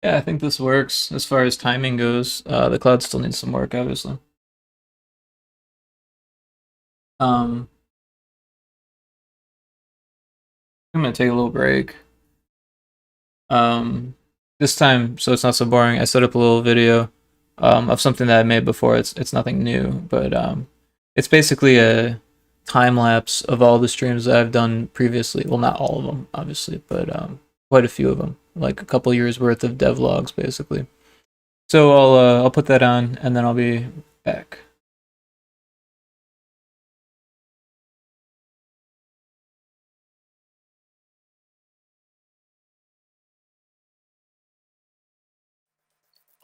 S1: Yeah, I think this works as far as timing goes. The cloud still needs some work, obviously. Um, I'm gonna take a little break. Um, this time, so it's not so boring, I set up a little video of something that I made before. It's nothing new, but it's basically a time lapse of all the streams that I've done previously. Well, not all of them, obviously, but quite a few of them, like a couple years worth of devlogs, basically. So I'll put that on, and then I'll be back.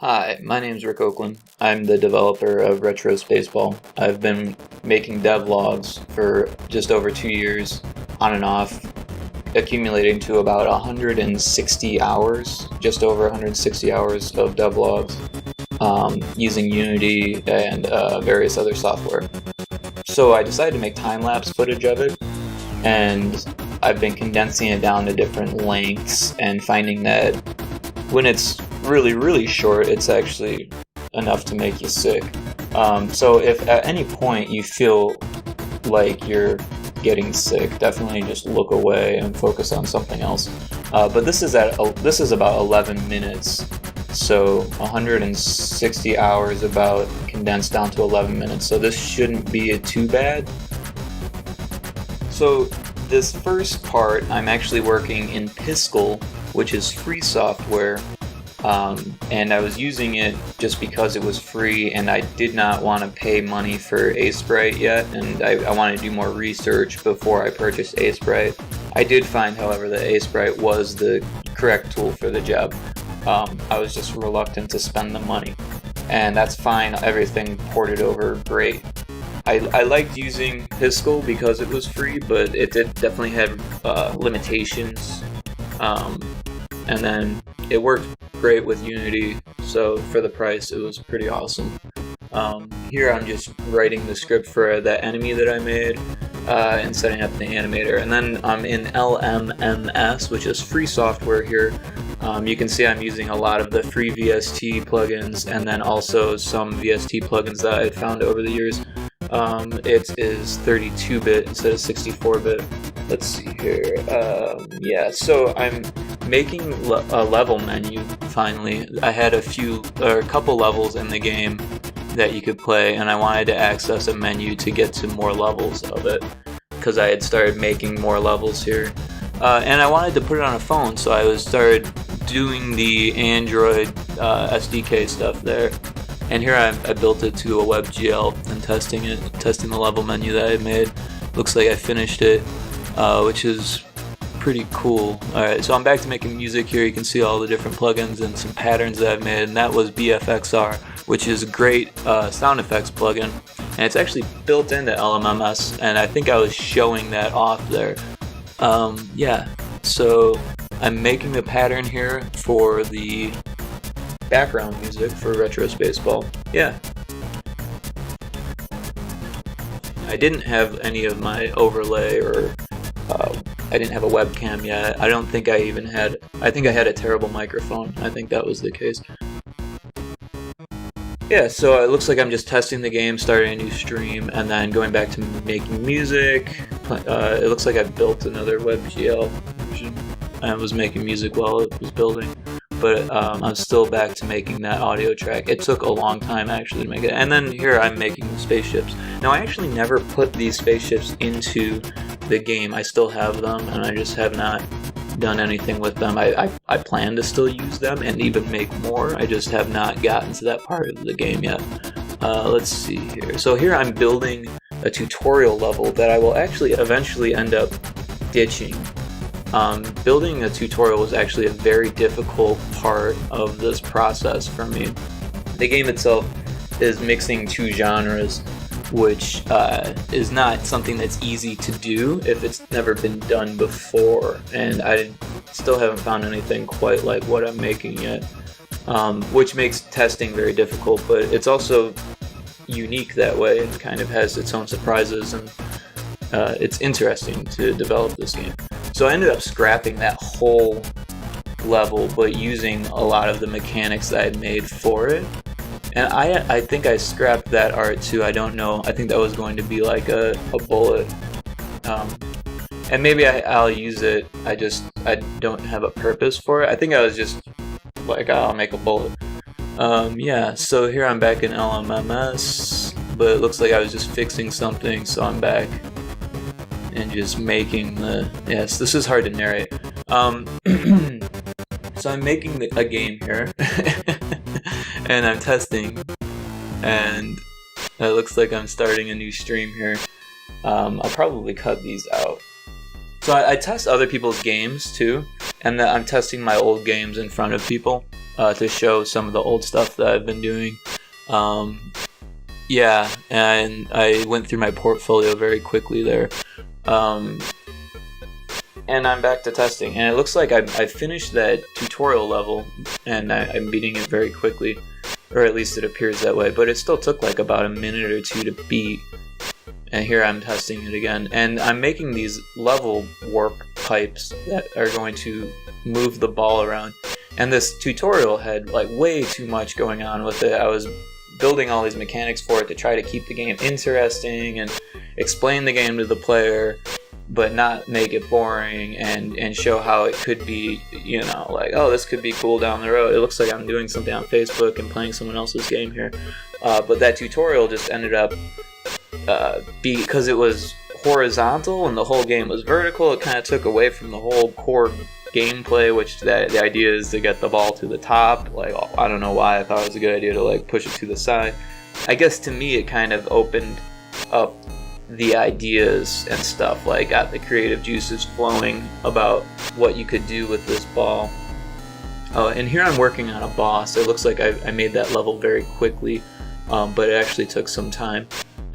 S1: Hi, my name's Rick Oakland. I'm the developer of Retro Spaceball. I've been making devlogs for just over 2 years, on and off, accumulating to about 160 hours, just over 160 hours of devlogs, using Unity and various other software. So I decided to make time-lapse footage of it, and I've been condensing it down to different lengths and finding that when it's really, really short, it's actually enough to make you sick. So if at any point you feel like you're getting sick, definitely just look away and focus on something else. But this is about 11 minutes, so 160 hours about condensed down to 11 minutes. So this shouldn't be too bad. So this first part, I'm actually working in Piskel, which is free software. And I was using it just because it was free, and I did not want to pay money for Aseprite yet, and I wanted to do more research before I purchased Aseprite. I did find, however, that Aseprite was the correct tool for the job. I was just reluctant to spend the money, and that's fine. Everything ported over great. I liked using Piskel because it was free, but it did definitely have limitations. And then it worked great with Unity, so for the price it was pretty awesome. Here I'm just writing the script for the enemy that I made and setting up the animator. And then I'm in LMMS, which is free software here. You can see I'm using a lot of the free VST plugins and then also some VST plugins that I found over the years. It is 32-bit instead of 64-bit. Let's see here. Yeah, so I'm making a level menu finally. I had a couple levels in the game that you could play, and I wanted to access a menu to get to more levels of it because I had started making more levels here. And I wanted to put it on a phone, so I started doing the Android SDK stuff there. And here I built it to a WebGL and testing the level menu that I made. Looks like I finished it, which is pretty cool. Alright, so I'm back to making music here. You can see all the different plugins and some patterns that I've made, and that was BFXR, which is a great sound effects plugin. and it's actually built into LMMS, and I think I was showing that off there. Yeah, so I'm making the pattern here for the background music for Retro Spaceball. Yeah. I didn't have any of my overlay, or I didn't have a webcam yet. I don't think I even had, I think I had a terrible microphone. I think that was the case. Yeah, so it looks like I'm just testing the game, starting a new stream, and then going back to making music. It looks like I built another WebGL version. I was making music while it was building, but I'm still back to making that audio track. It took a long time actually to make it. And then here I'm making the spaceships. Now I actually never put these spaceships into the game. I still have them, and I just have not done anything with them. I plan to still use them and even make more. I just have not gotten to that part of the game yet. Let's see here. So here I'm building a tutorial level that I will actually eventually end up ditching. Building a tutorial was actually a very difficult part of this process for me. The game itself is mixing two genres, which is not something that's easy to do if it's never been done before, and I still haven't found anything quite like what I'm making yet, which makes testing very difficult, but it's also unique that way. It kind of has its own surprises, and it's interesting to develop this game. So I ended up scrapping that whole level, but using a lot of the mechanics that I had made for it. And I think I scrapped that art too. I don't know. I think that was going to be like a bullet. And maybe I'll use it. I don't have a purpose for it. I think I was just like, I'll make a bullet. Yeah, so here I'm back in LMMS, but it looks like I was just fixing something, so I'm back and just making the, yes, this is hard to narrate. So I'm making a game here, and I'm testing, and it looks like I'm starting a new stream here. I'll probably cut these out. So I test other people's games too, and I'm testing my old games in front of people to show some of the old stuff that I've been doing. Yeah, and I went through my portfolio very quickly there. And I'm back to testing, and it looks like I finished that tutorial level, and I'm beating it very quickly, or at least it appears that way, but it still took like about a minute or two to beat. And here I'm testing it again, and I'm making these level warp pipes that are going to move the ball around. And this tutorial had like way too much going on with it. I was building all these mechanics for it to try to keep the game interesting and explain the game to the player, but not make it boring, and show how it could be, you know, like, oh, this could be cool down the road. It looks like I'm doing something on Facebook and playing someone else's game here. But that tutorial just ended up, because it was horizontal and the whole game was vertical, it kind of took away from the whole core gameplay, which the idea is to get the ball to the top. Like, I don't know why I thought it was a good idea to like push it to the side. I guess to me it kind of opened up the ideas and stuff, like got the creative juices flowing about what you could do with this ball. Oh, and here I'm working on a boss. It looks like I made that level very quickly, but it actually took some time.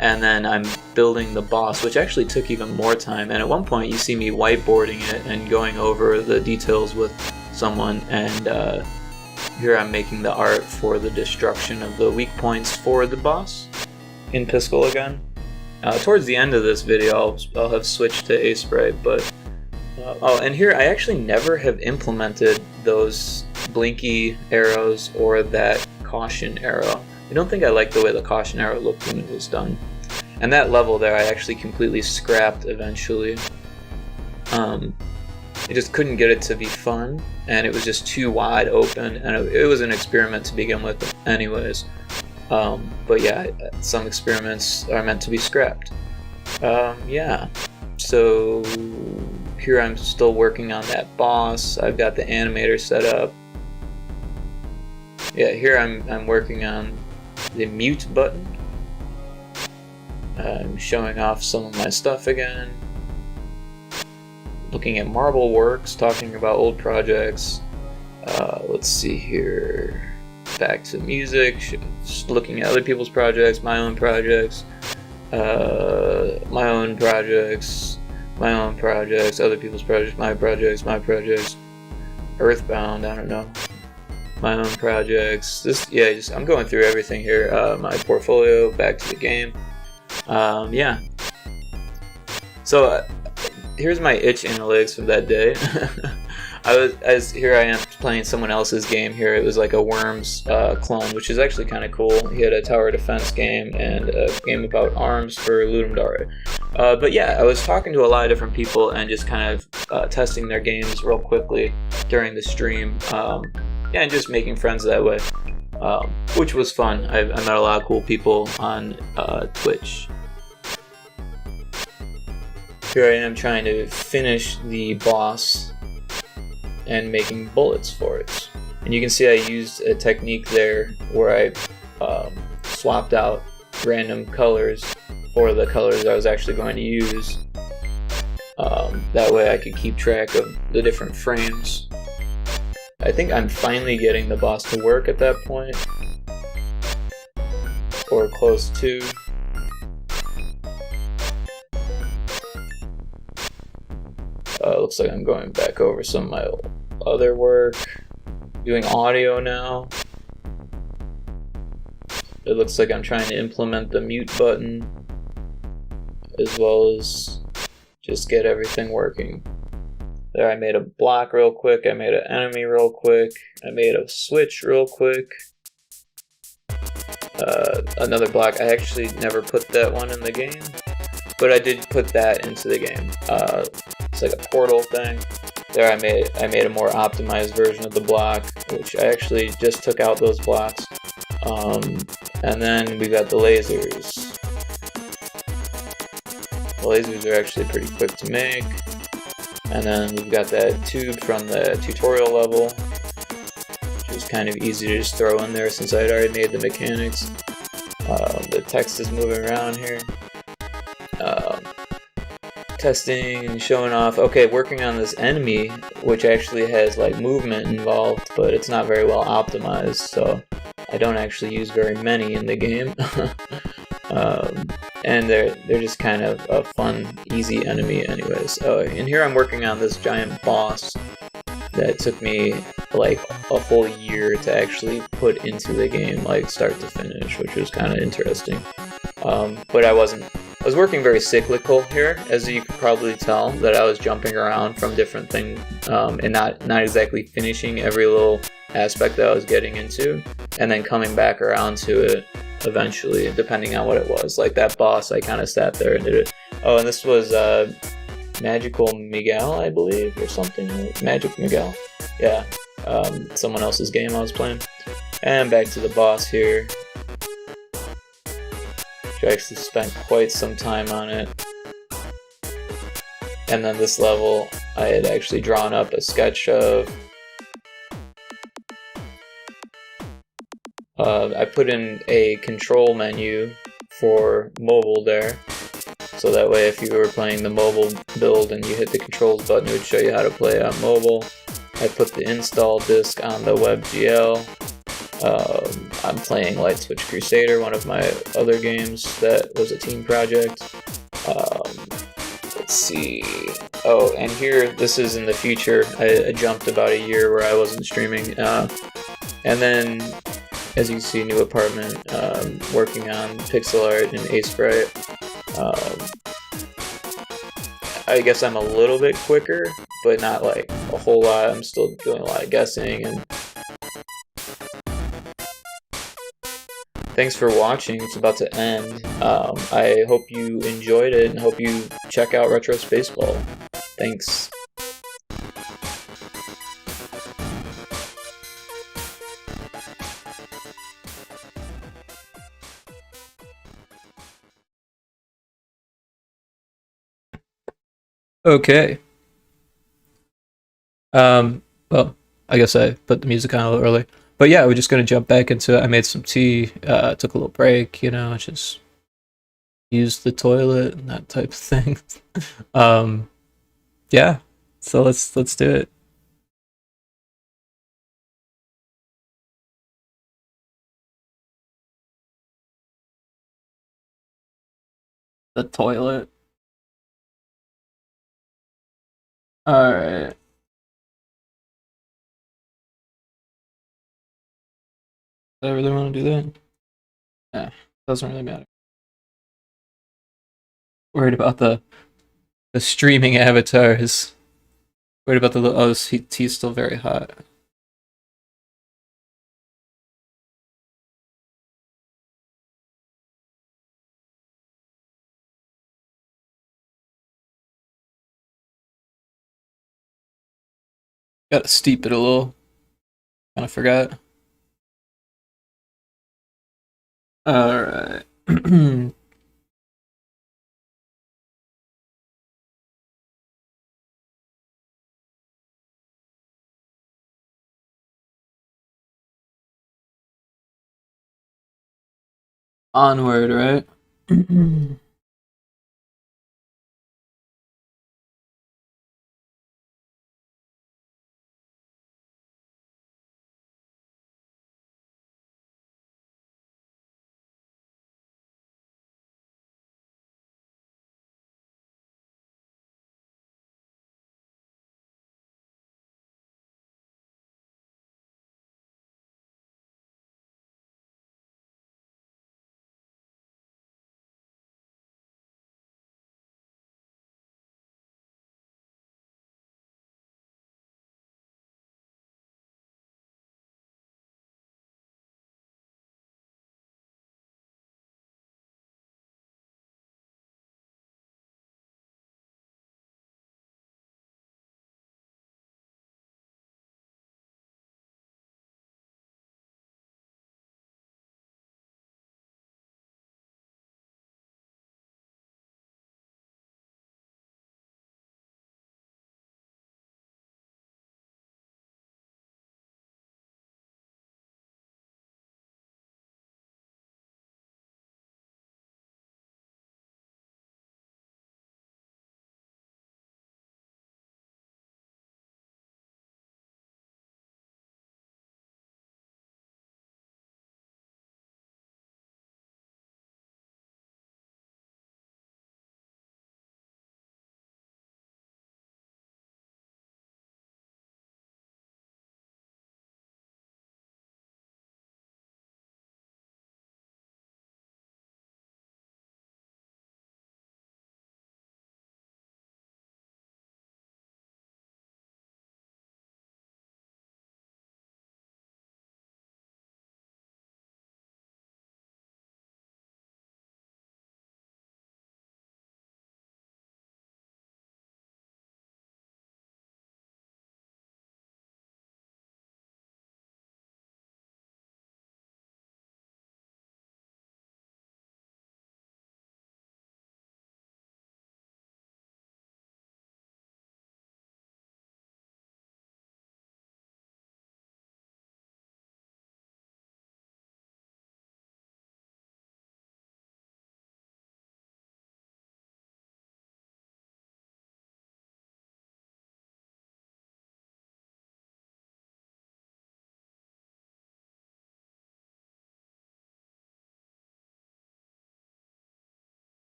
S1: And then I'm building the boss, which actually took even more time. And at one point you see me whiteboarding it and going over the details with someone, and here I'm making the art for the destruction of the weak points for the boss in Piskel again. Towards the end of this video I'll have switched to Aseprite, but oh, and here I actually never have implemented those blinky arrows or that caution arrow. I don't think I liked the way the caution arrow looked when it was done. And that level there I actually completely scrapped eventually. I just couldn't get it to be fun, and it was just too wide open, and it was an experiment to begin with anyways. But yeah, some experiments are meant to be scrapped. Yeah, so here I'm still working on that boss. I've got the animator set up. Yeah, here I'm working on the mute button. I'm showing off some of my stuff again. Looking at Marble Works, talking about old projects. Let's see here. Back to music, just looking at other people's projects, my own projects. My own projects, other people's projects, my projects, Earthbound, I don't know, my own projects. Yeah, just I'm going through everything here. My portfolio, back to the game. Yeah. So here's my itch analytics from that day. Here I am playing someone else's game here. It was like a Worms clone, which is actually kind of cool. He had a tower defense game and a game about arms for Ludum Dare. But yeah, I was talking to a lot of different people and just kind of testing their games real quickly during the stream. Yeah, and just making friends that way, which was fun. I met a lot of cool people on Twitch. Here I am trying to finish the boss and making bullets for it. And you can see I used a technique there where I swapped out random colors for the colors I was actually going to use. That way I could keep track of the different frames. I think I'm finally getting the boss to work at that point, or close to. Looks like I'm going back over some of my other work, doing audio now. It looks like I'm trying to implement the mute button, as well as just get everything working. There, I made a block real quick, I made an enemy real quick, I made a switch real quick. Another block, I actually never put that one in the game, but I did put that into the game. It's like a portal thing. There I made a more optimized version of the block, which I actually just took out those blocks. And then we got the lasers. The lasers are actually pretty quick to make. And then we've got that tube from the tutorial level, which is kind of easy to just throw in there since I had already made the mechanics. The text is moving around here. Testing and showing off. Okay, working on this enemy, which actually has like movement involved, but it's not very well optimized, so I don't actually use very many in the game. And they're just kind of a fun, easy enemy anyways. And here I'm working on this giant boss that took me like a whole year to actually put into the game, like start to finish, which was kind of interesting. But I was working very cyclical here, as you could probably tell, that I was jumping around from different things and not exactly finishing every little aspect that I was getting into, and then coming back around to it eventually, depending on what it was. Like that boss, I kind of sat there and did it. Oh, and this was Magical Miguel, I believe, or something. Magic Miguel. Yeah, someone else's game I was playing. And back to the boss here. I actually spent quite some time on it. And then this level, I had actually drawn up a sketch of. I put in a control menu for mobile there, so that way if you were playing the mobile build and you hit the controls button, it would show you how to play on mobile. I put the install disk on the WebGL. I'm playing Light Switch Crusader, one of my other games that was a team project. Let's see. Oh, and here, this is in the future. I jumped about a year where I wasn't streaming. And then, as you see, new apartment, working on pixel art and Aseprite. I guess I'm a little bit quicker, but not like a whole lot. I'm still doing a lot of guessing. And thanks for watching. It's about to end. I hope you enjoyed it and hope you check out Retro Spaceball. Thanks. Okay. Well, I guess I put the music on a little early. But yeah, we're just gonna jump back into it. I made some tea, took a little break, just used the toilet and that type of thing. Yeah. So let's do it. The toilet. Alright. Do I really want to do that? Yeah, doesn't really matter. Worried about the streaming avatars. Worried about the oh, this tea's still very hot. Gotta steep it a little. Kind of forgot. Alright. Onward, right?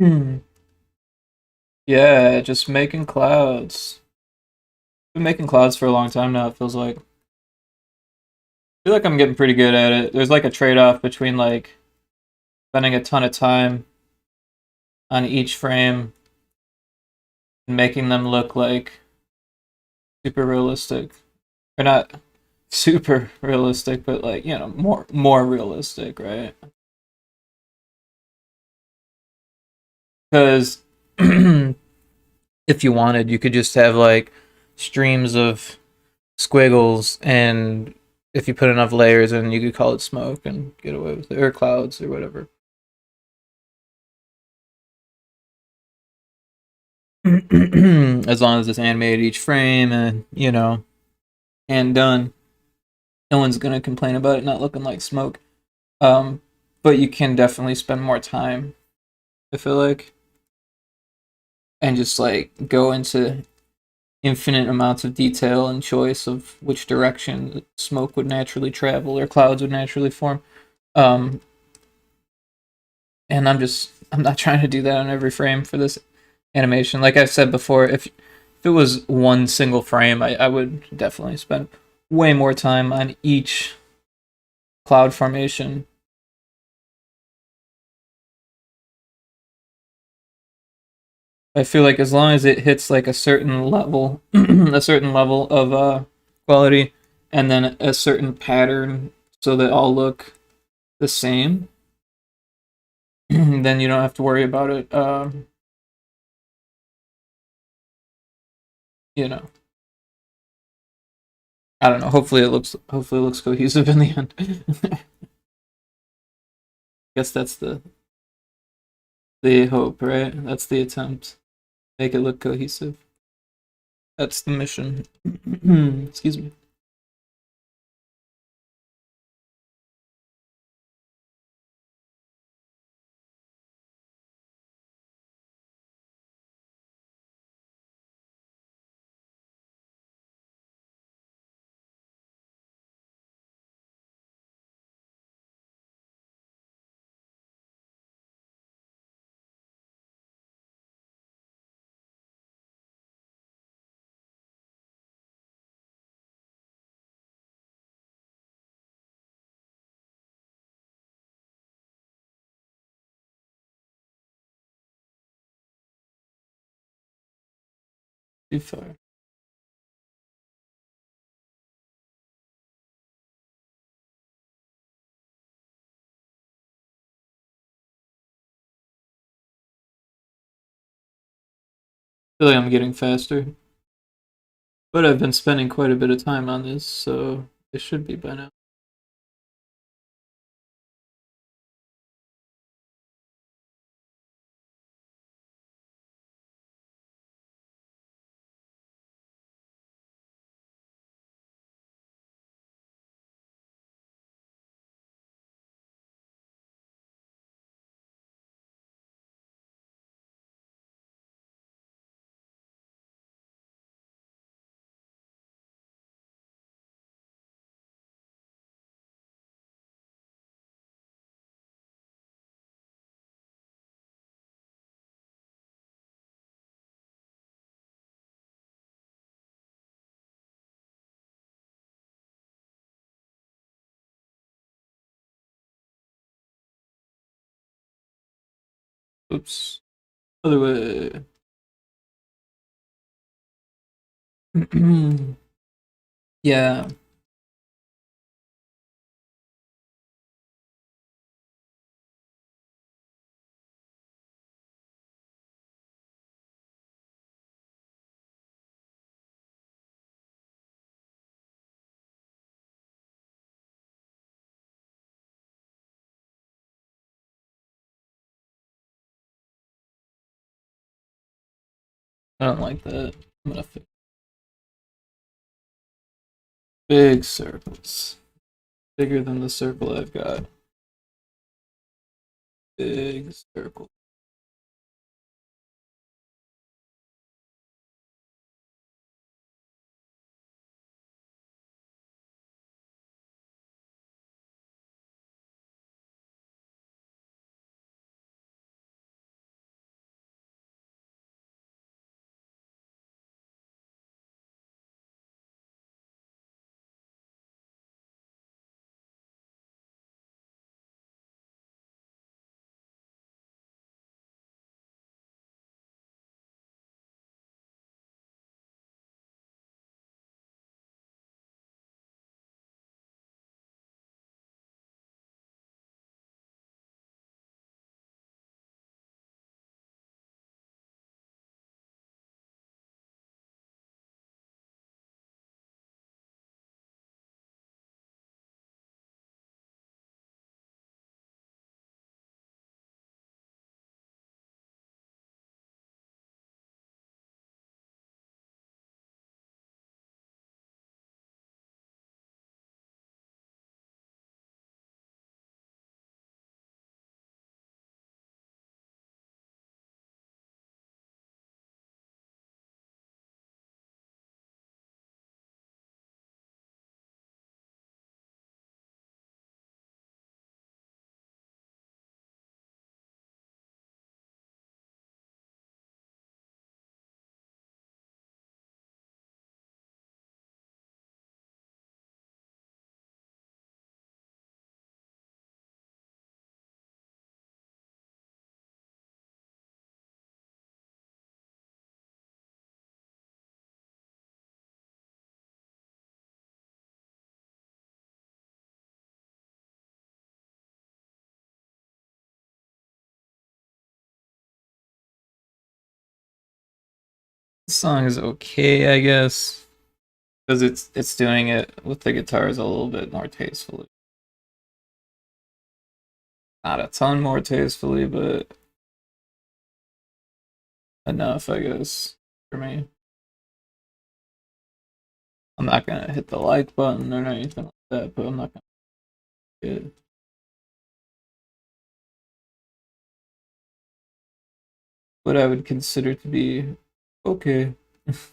S1: Hmm. Yeah, just making clouds. Been making clouds for a long time now, it feels like. I feel like I'm getting pretty good at it. There's like a trade-off between like spending a ton of time on each frame and making them look like super realistic. Or not super realistic, but like, you know, more realistic, right? Because if you wanted, you could just have like streams of squiggles, and if you put enough layers in, you could call it smoke and get away with it, or clouds, or whatever. As long as it's animated each frame and, you know, and done, no one's gonna complain about it not looking like smoke. Um, but you can definitely spend more time, I feel like, and just like go into infinite amounts of detail and choice of which direction smoke would naturally travel or clouds would naturally form. Um, and I'm not trying to do that on every frame for this animation. Like I've said before, if it was one single frame, I would definitely spend way more time on each cloud formation. I feel like as long as it hits like a certain level, a certain level of quality, and then a certain pattern, so they all look the same, then you don't have to worry about it. You know, I don't know. Hopefully it looks cohesive in the end. Guess that's the hope, right? That's the attempt. Make it look cohesive. That's the mission. Excuse me. Too far. Feel like I'm getting faster, but I've been spending quite a bit of time on this, so it should be by now. Oops. Other way. Yeah. I don't like that. I'm gonna fix big circles. Bigger than the circle I've got. Big circle. The song is okay, I guess, because it's doing it with the guitars a little bit more tastefully. Not a ton more tastefully, but enough, I guess, for me. I'm not gonna hit the like button or anything like that, but I'm not gonna get what I would consider to be okay. This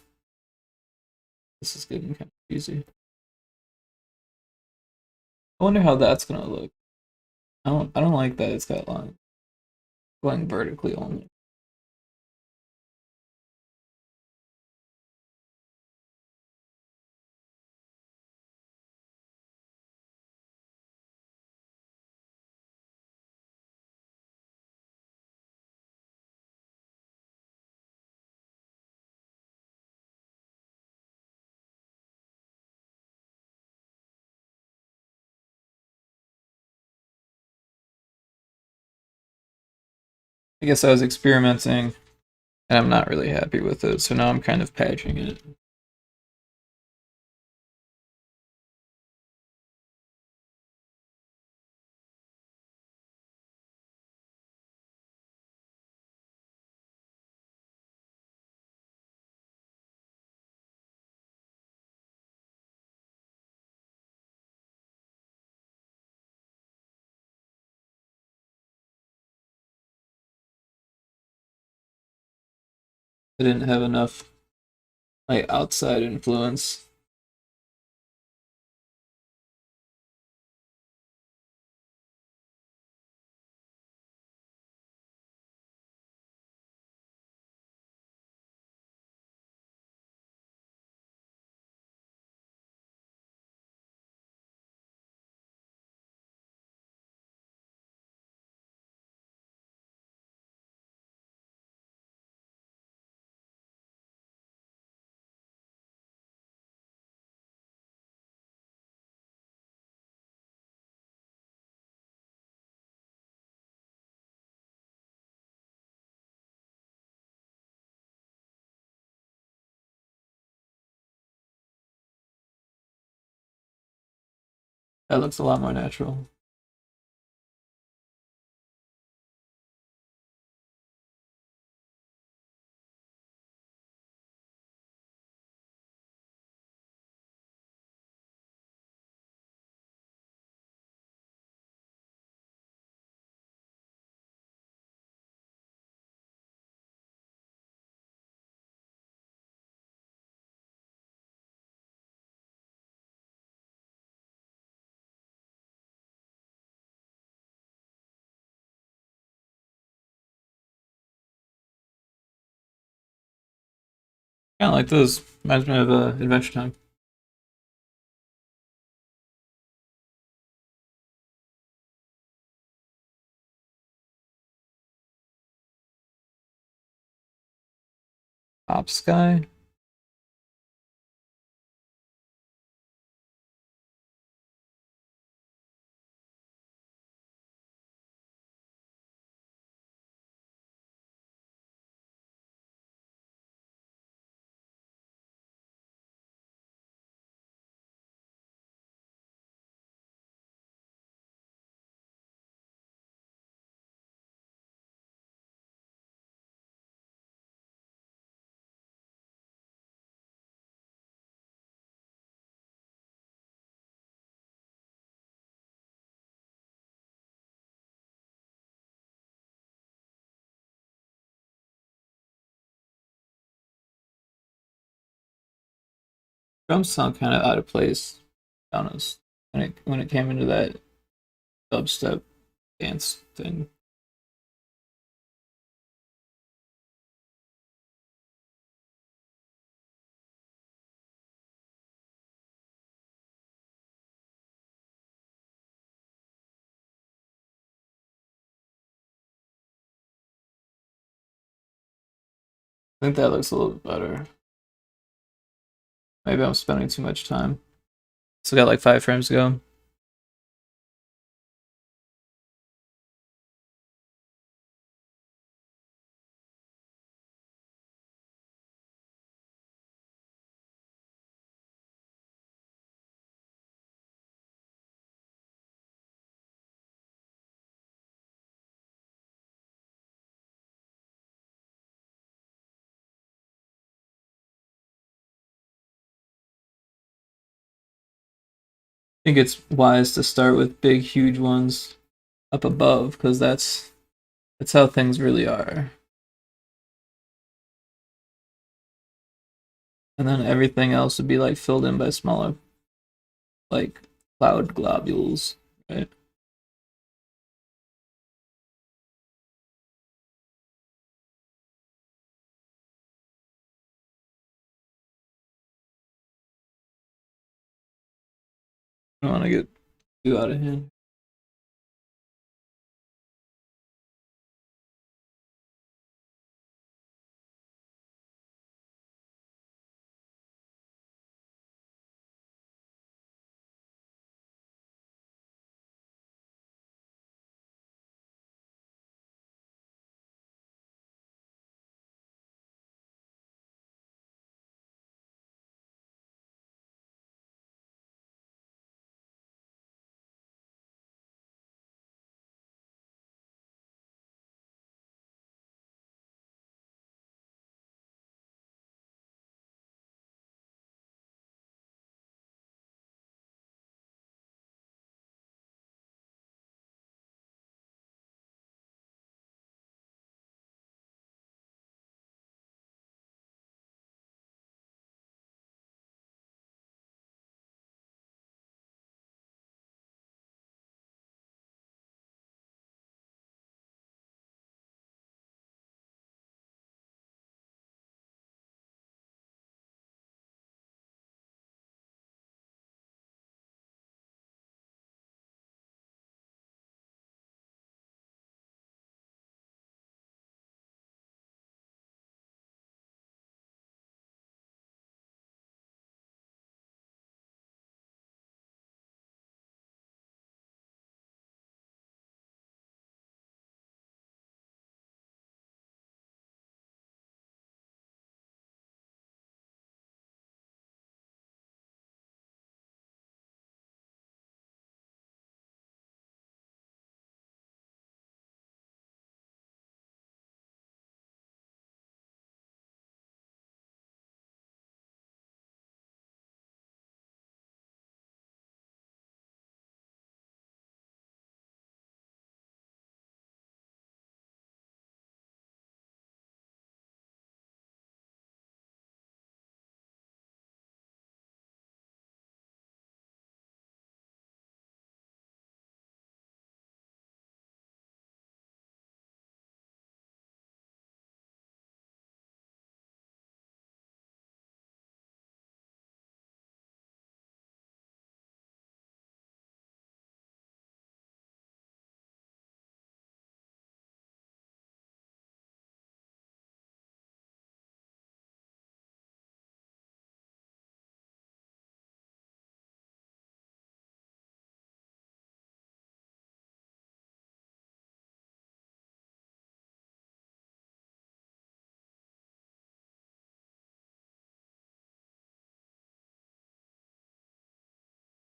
S1: is getting kind of easy. I wonder how that's gonna look. I don't like that it's got line going vertically only. I guess I was experimenting and I'm not really happy with it, so now I'm kind of patching it. I didn't have enough like outside influence. That looks a lot more natural. Kind of like this. Reminds me of Adventure Time. Top Sky. Drums sound kind of out of place, to be honest. When it came into that dubstep dance thing. I think that looks a little bit better. Maybe I'm spending too much time. Still got like 5 frames to go. think it's wise to start with big, huge ones up above because that's how things really are. And then everything else would be like filled in by smaller like cloud globules, right? I don't want to get too out of hand.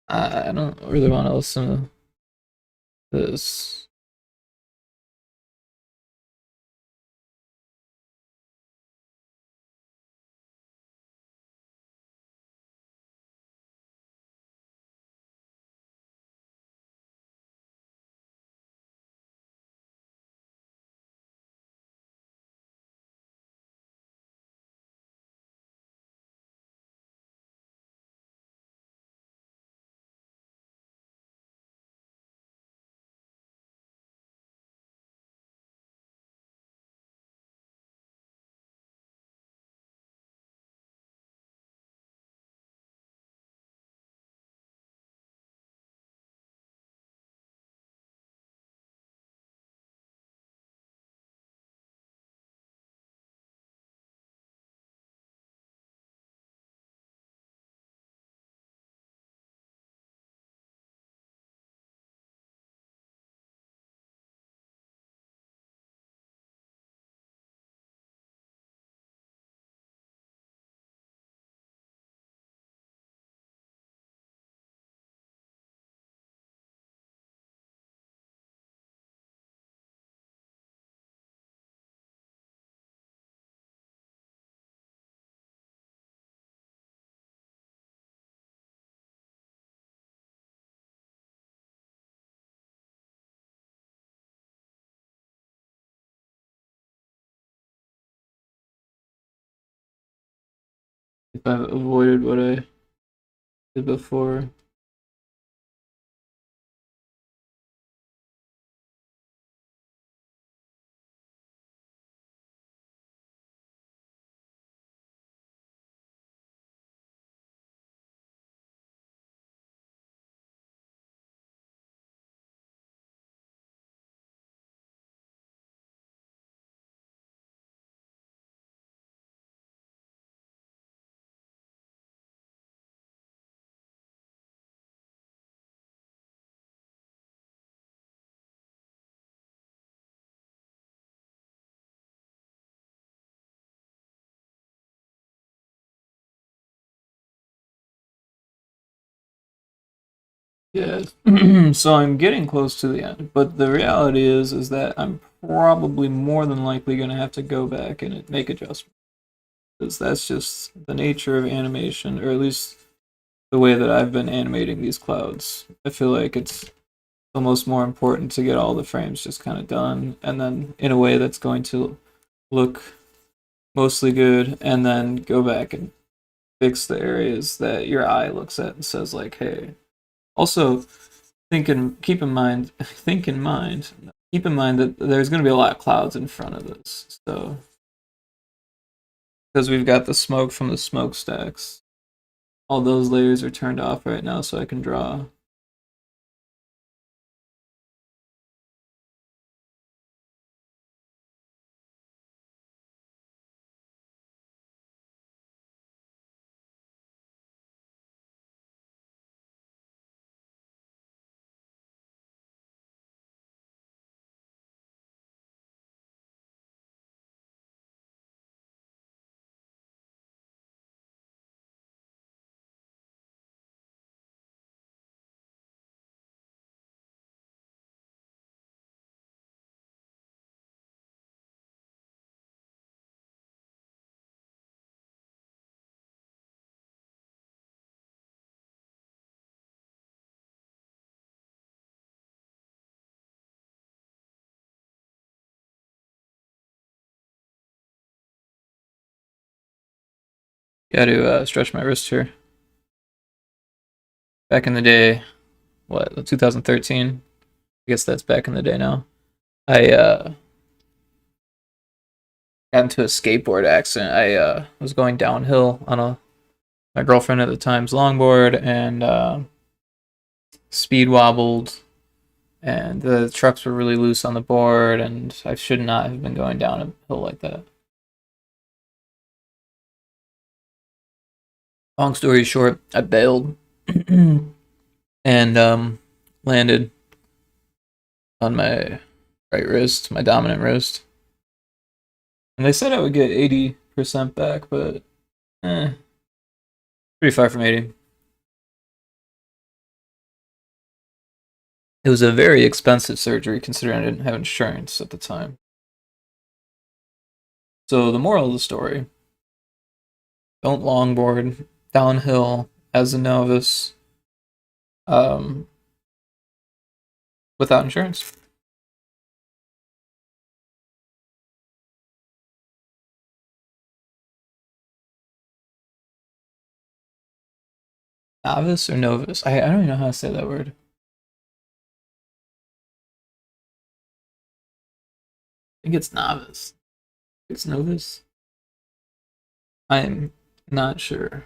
S1: I don't really want to listen to this. if I've avoided what I did before. Yes. So I'm getting close to the end, but the reality is that I'm probably more than likely going to have to go back and make adjustments because that's just the nature of animation, or at least the way that I've been animating these clouds. I feel like it's almost more important to get all the frames just kind of done, and then in a way that's going to look mostly good, and then go back and fix the areas that your eye looks at and says like, hey. Also, keep in mind, keep in mind that there's going to be a lot of clouds in front of this. So, because we've got the smoke from the smokestacks, all those layers are turned off right now, so I can draw. Got to stretch my wrist here. Back in the day, what, 2013? I guess that's back in the day now. I got into a skateboard accident. I was going downhill on my girlfriend at the time's longboard, and speed wobbled, and the trucks were really loose on the board, and I should not have been going down a hill like that. Long story short, I bailed and landed on my right wrist, my dominant wrist. And they said I would get 80% back, but pretty far from 80. It was a very expensive surgery considering I didn't have insurance at the time. So the moral of the story, don't longboard downhill as a novice um, without insurance. Novice or novice? I don't even know how to say that word. I think it's novice. It's novice. I'm not sure.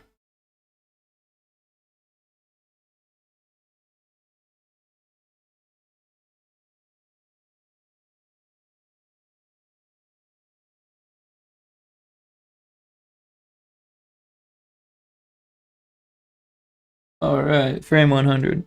S1: All right, frame 100.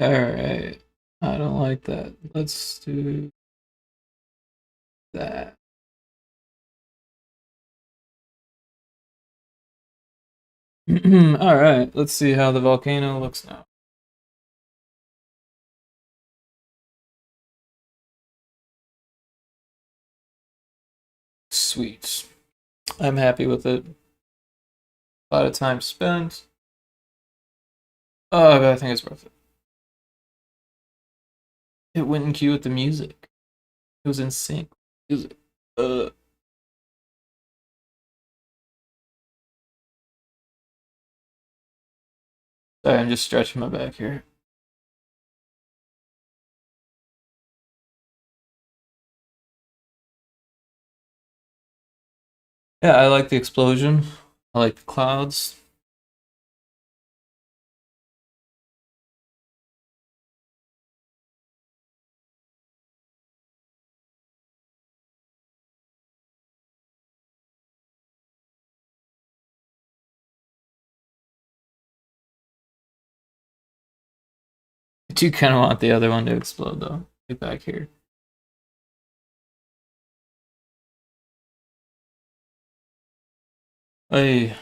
S1: Alright. I don't like that. Let's do that. Alright, let's see how the volcano looks now. Sweet. I'm happy with it. A lot of time spent. Oh, but I think it's worth it. It went in queue with the music. It was in sync. Music. Uh, Sorry, I'm just stretching my back here. Yeah, I like the explosion. I like the clouds. I do kind of want the other one to explode though. Get back here. Hey,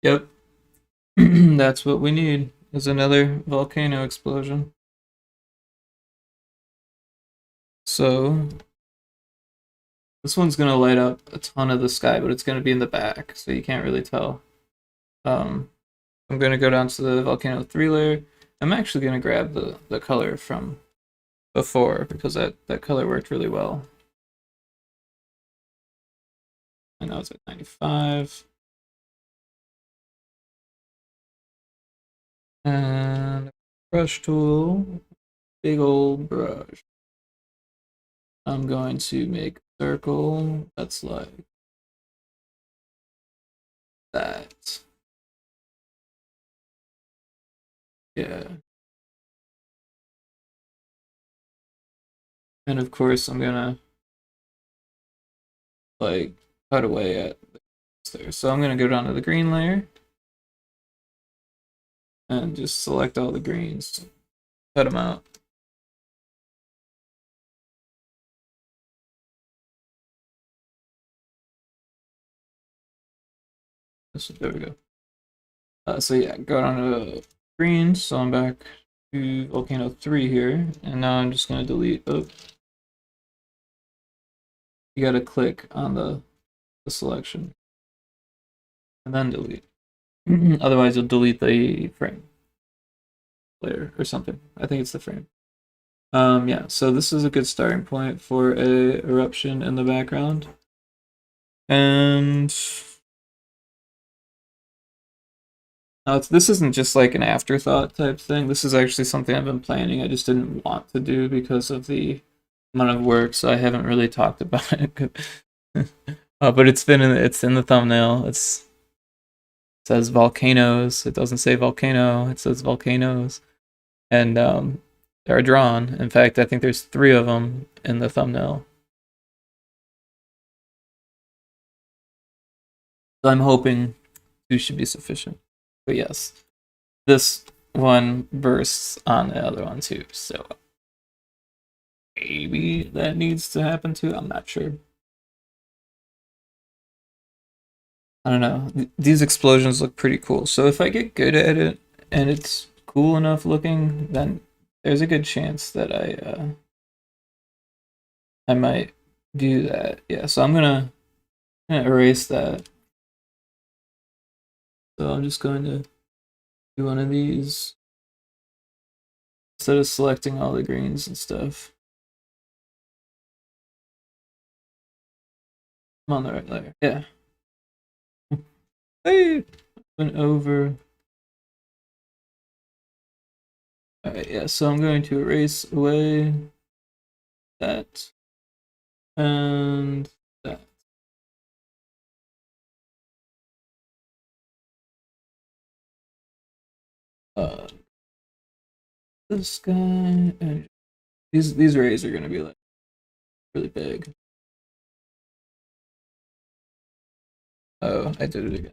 S1: yep. That's what we need. Is another volcano explosion. So this one's gonna light up a ton of the sky, but it's gonna be in the back, so you can't really tell. Um, I'm gonna go down to the volcano 3 layer. I'm actually gonna grab the color from before because that color worked really well. I know it's at 95. And brush tool, big old brush. I'm going to make a circle that's like that. Yeah. And of course, I'm gonna like cut away at there. So I'm gonna go down to the green layer and just select all the greens, cut them out. There we go. So yeah, go down to green. So I'm back to volcano 3 here, and now I'm just gonna delete. Oh, you gotta click on the selection and then delete. Otherwise, you'll delete the frame layer or something. I think it's the frame. Yeah, so this is a good starting point for a eruption in the background. And now this isn't just like an afterthought type thing. This is actually something I've been planning. I just didn't want to do because of the amount of work, so I haven't really talked about it. But it's in the thumbnail. It says volcanoes. It doesn't say volcano. It says volcanoes, and they're drawn. In fact, I think there's 3 of them in the thumbnail. So I'm hoping 2 should be sufficient. But yes, this one bursts on the other one too. So maybe that needs to happen too. I'm not sure. I don't know. These explosions look pretty cool. So if I get good at it and it's cool enough looking, then there's a good chance that I might do that. Yeah. So I'm gonna erase that. So I'm just going to do one of these instead of selecting all the greens and stuff. I'm on the right layer. Yeah. Hey, went over. Alright, yeah, so I'm going to erase away that and that. Uh, this guy and these rays are gonna be like really big. Oh, I did it again.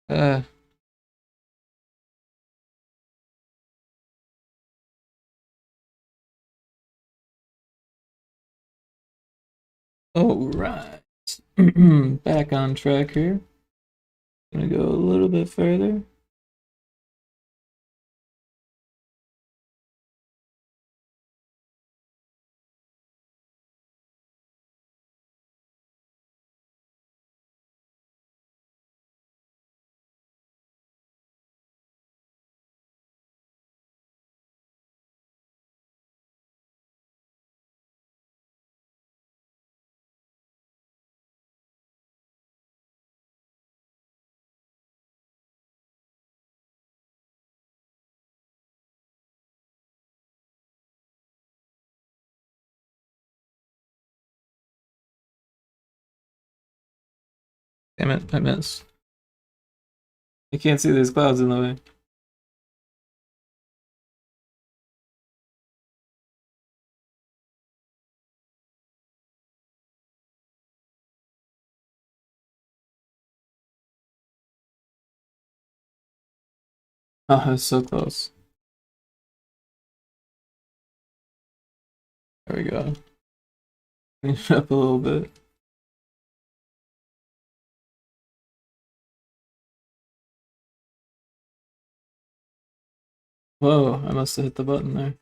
S1: Uh, all right. Back on track here. Gonna go a little bit further. Damn it, I missed. I can't see these clouds in the way. Oh, it's so close. There we go. Finish up a little bit. Whoa, I must have hit the button there.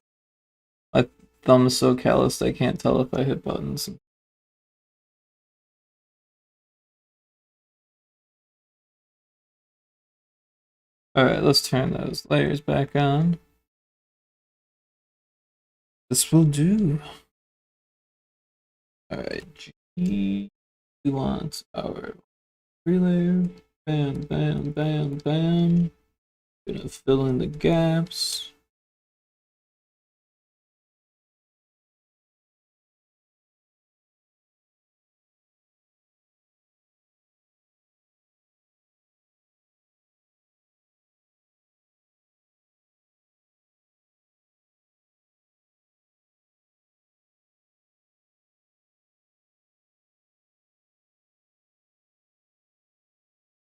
S1: My thumb is so calloused I can't tell if I hit buttons. Alright, let's turn those layers back on. This will do. Alright, G. We want our relayer. Bam, bam, bam, bam. Gonna fill in the gaps.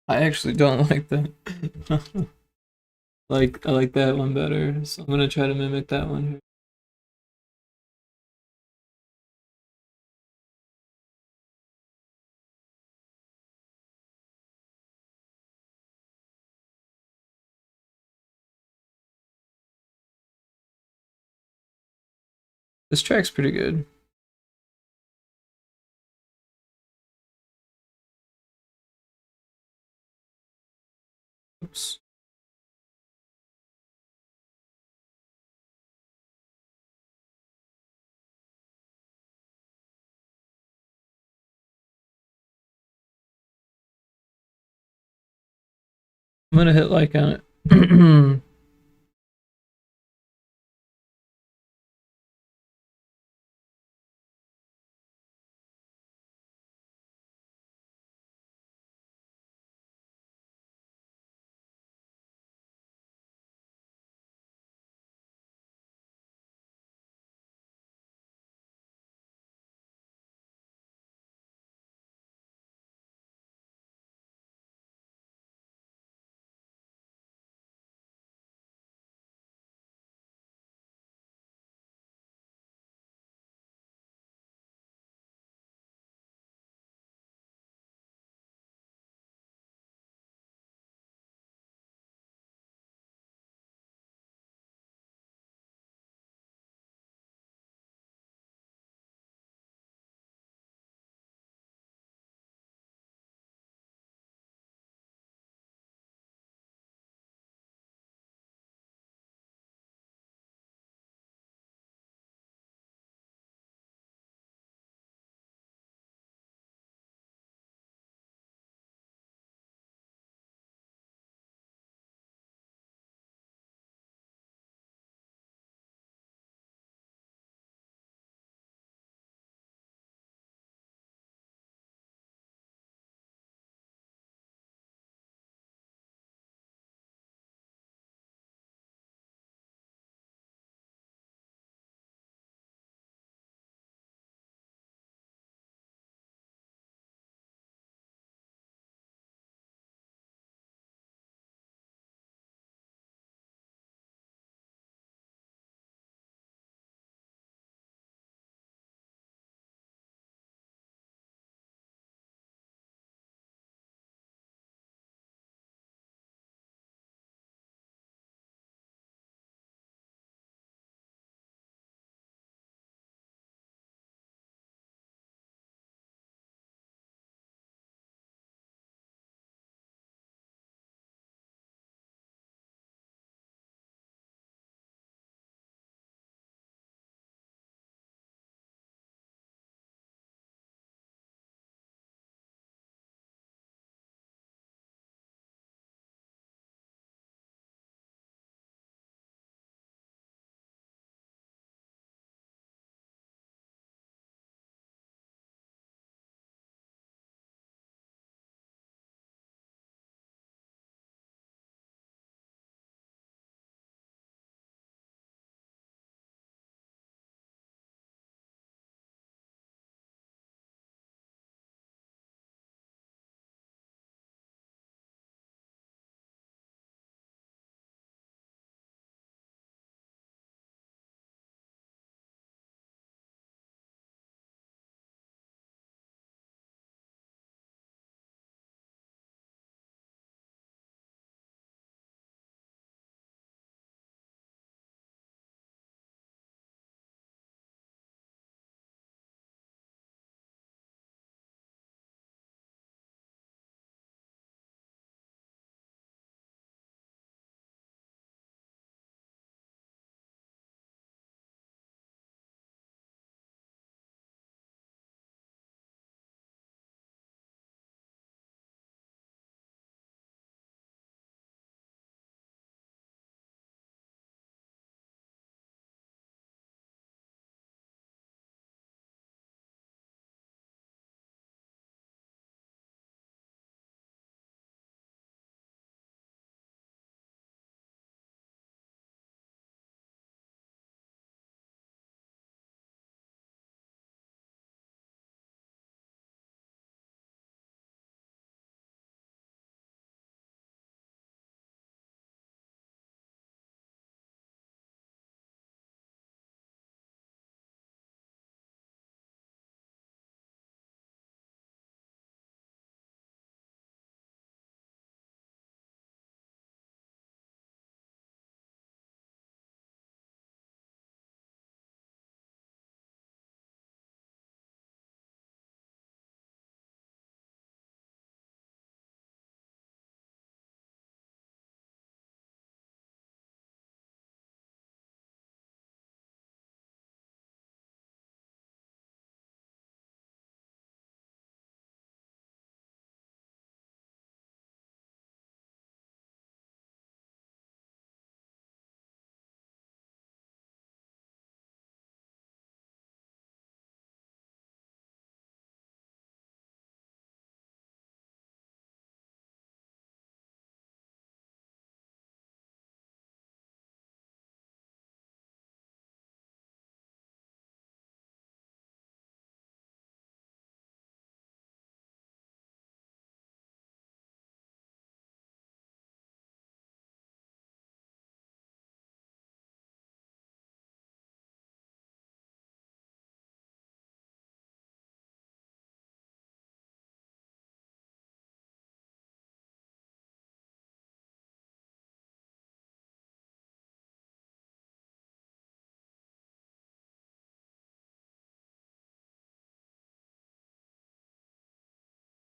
S1: I actually don't like that. I like that one better, so I'm gonna try to mimic that one here. This track's pretty good. Oops. I'm gonna hit like on it.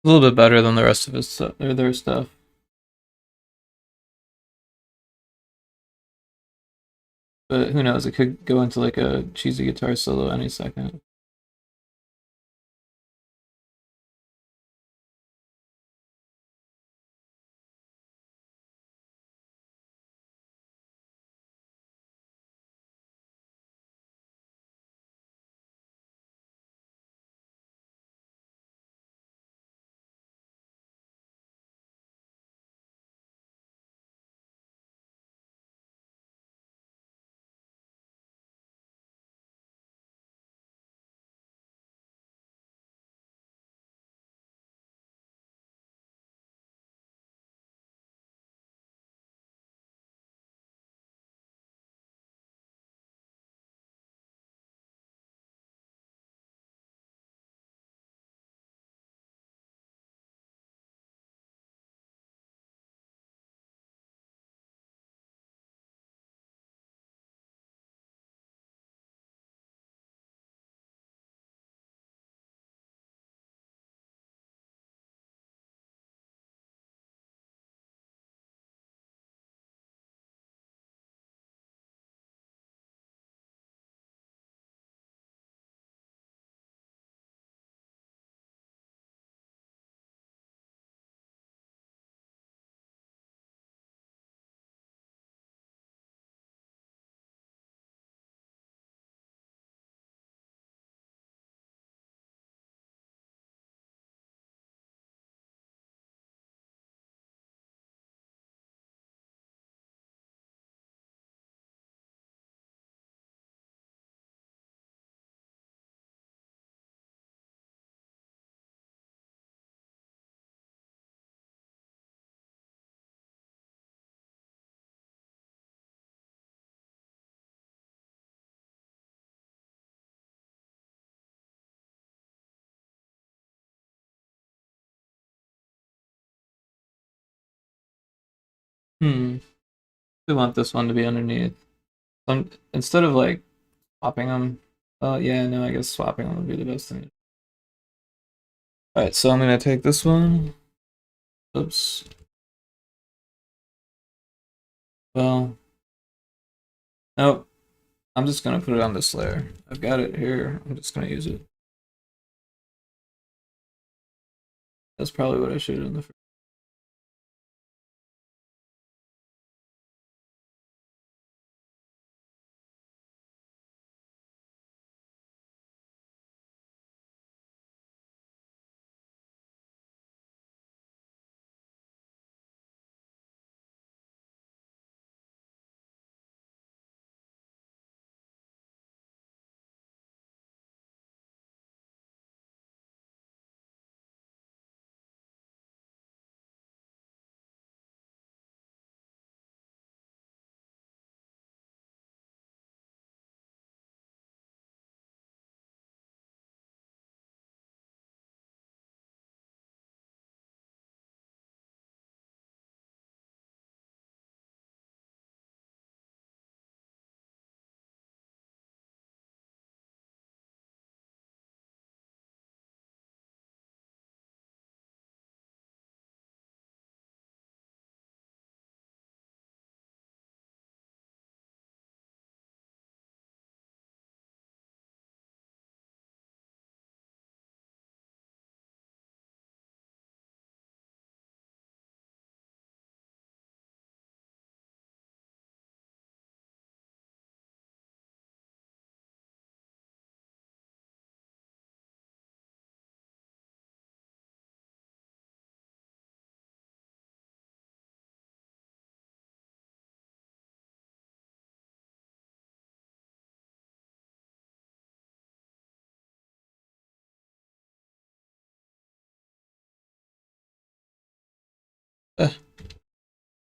S1: A little bit better than the rest of his or their stuff. But who knows? It could go into like a cheesy guitar solo any second. Hmm. We want this one to be underneath. Instead of like swapping them. Yeah, no, I guess swapping them would be the best thing. All right, so I'm gonna take this one. Oops. Well, nope. I'm just gonna put it on this layer. I've got it here. I'm just gonna use it. That's probably what I should have done the first.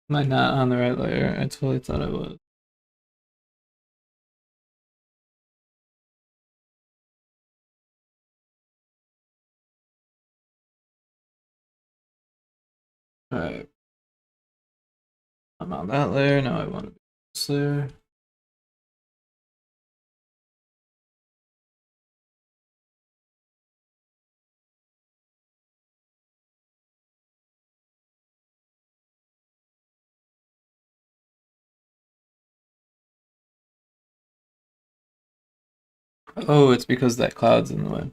S1: Am I not on the right layer? I totally thought I was. All right, I'm on that layer. Now I want to be this layer. Oh, it's because that cloud's in the way.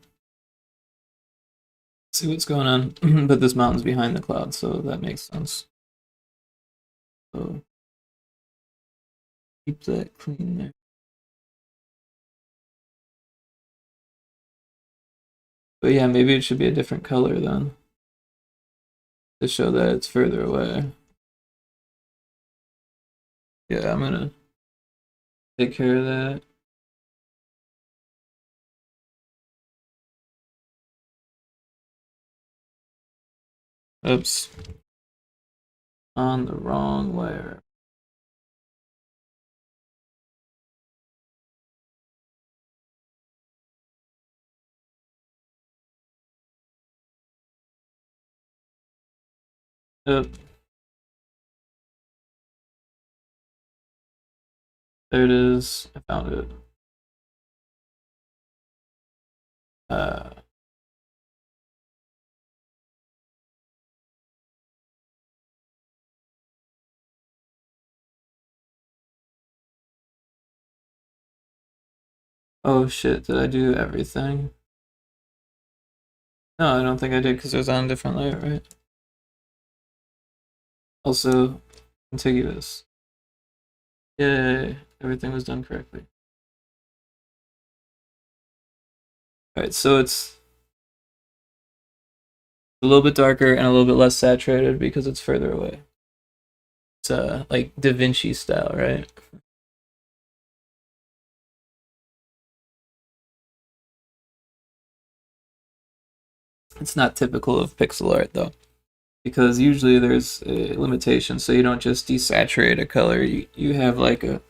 S1: See what's going on. But this mountain's behind the cloud, so that makes sense. So keep that clean there. But yeah, maybe it should be a different color then to show that it's further away. Yeah, I'm gonna take care of that. Oops, on the wrong layer. Yep, there it is. I found it. Uh, oh shit, did I do everything? No, I don't think I did because it was on a different layer, right? Also, contiguous. Yay, everything was done correctly. Alright, so it's a little bit darker and a little bit less saturated because it's further away. It's like Da Vinci style, right? It's not typical of pixel art though, because usually there's a limitation, so you don't just desaturate a color. You have like a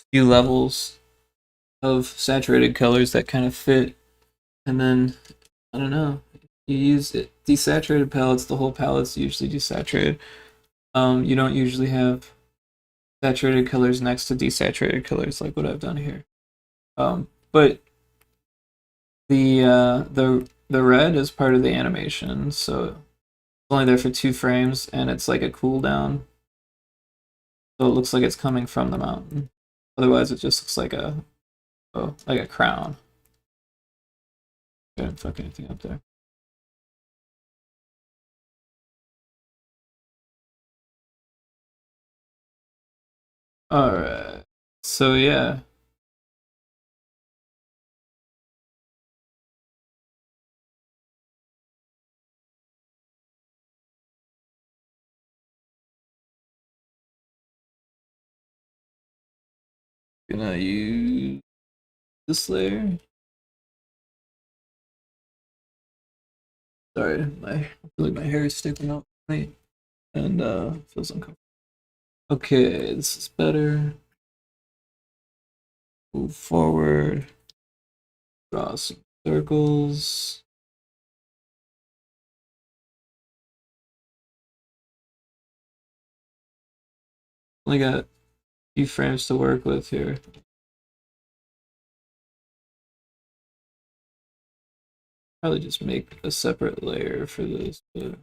S1: few levels of saturated colors that kind of fit, and then I don't know. You use it, desaturated palettes. The whole palette's usually desaturated. You don't usually have saturated colors next to desaturated colors like what I've done here. But the red is part of the animation, so it's only there for 2 frames, and it's like a cooldown, so it looks like it's coming from the mountain. Otherwise, it just looks like a crown. I didn't fuck anything up there. All right. So yeah, gonna use this layer. Sorry, I feel like my hair is sticking out and feels uncomfortable. Okay, this is better. Move forward. Draw some circles. Only got a few frames to work with here. Probably just make a separate layer for this. But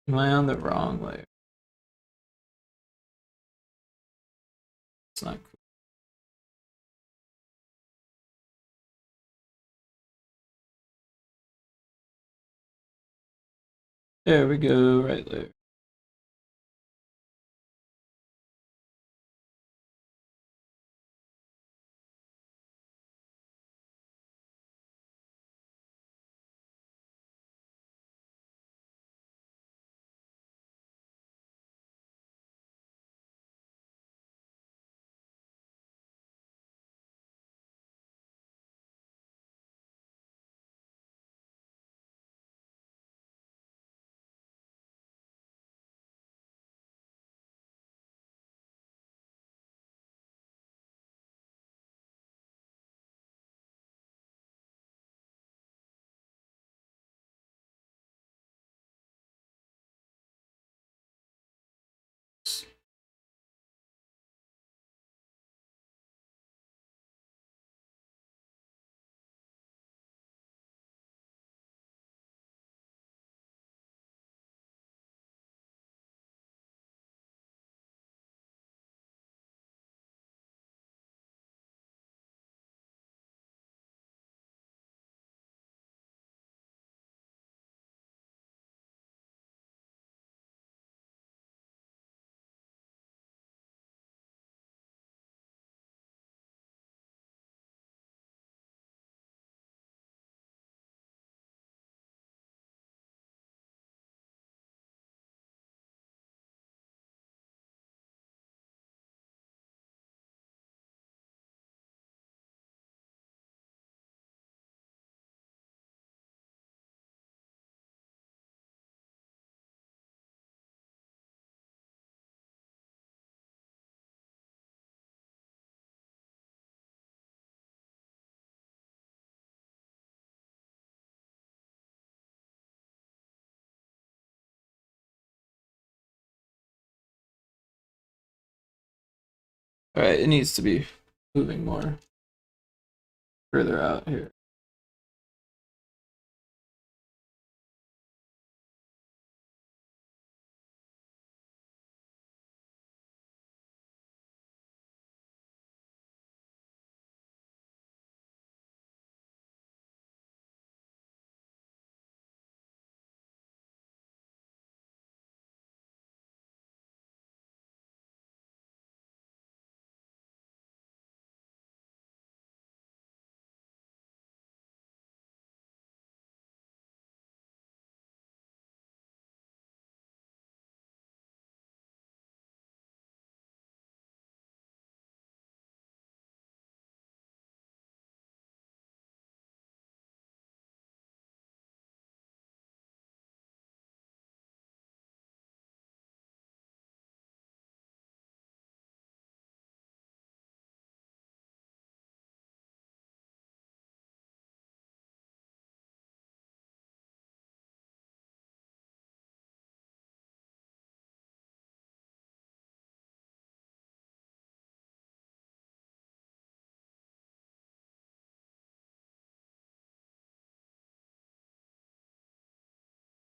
S1: am I on the wrong layer? It's not cool. There we go, right layer. All right, it needs to be moving more further out here.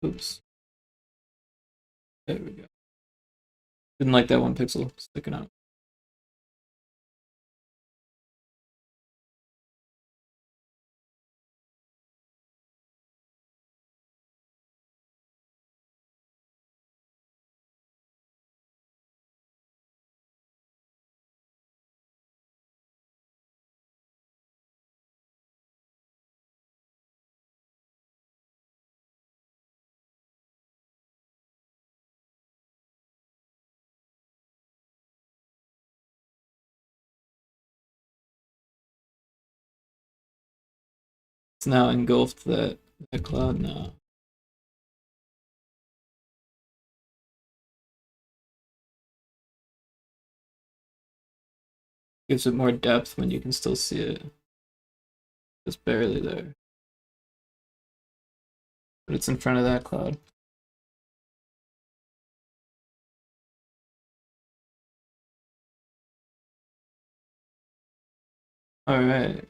S1: Oops. There we go. Didn't like that one pixel sticking out. It's now engulfed that cloud now. Gives it more depth when you can still see it. Just barely there. But it's in front of that cloud. All right.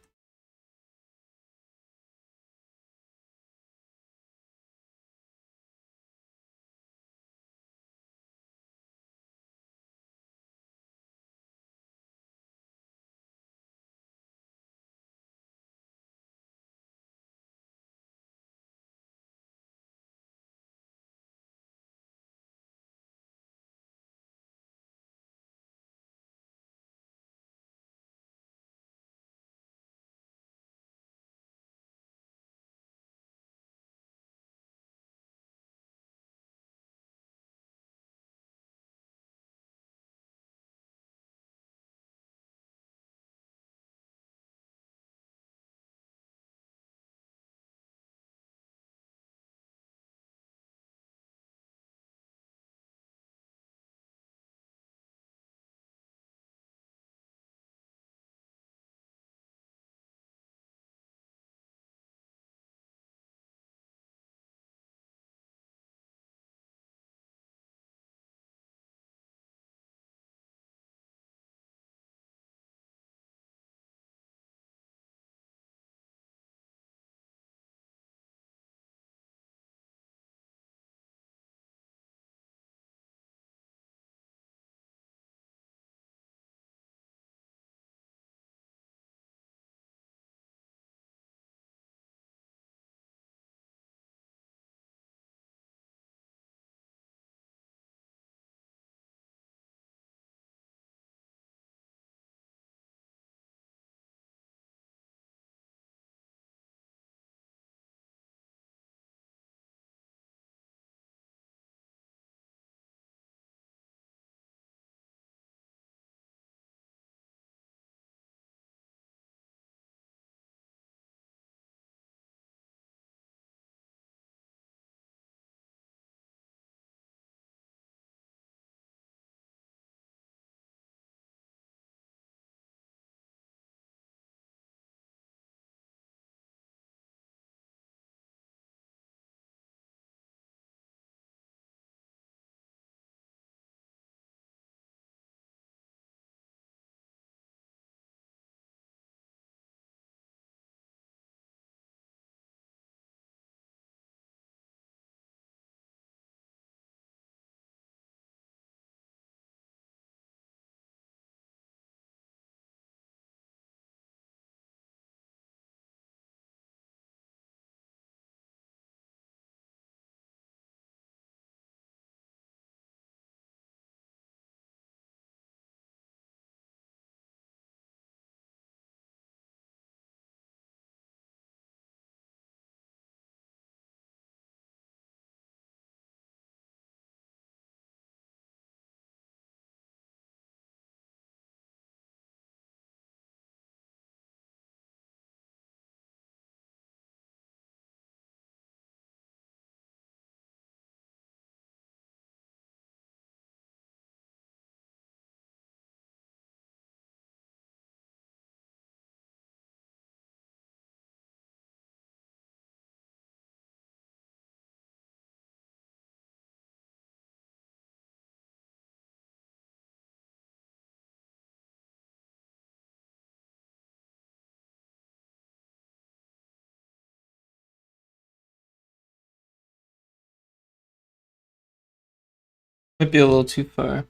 S1: Might be a little too far.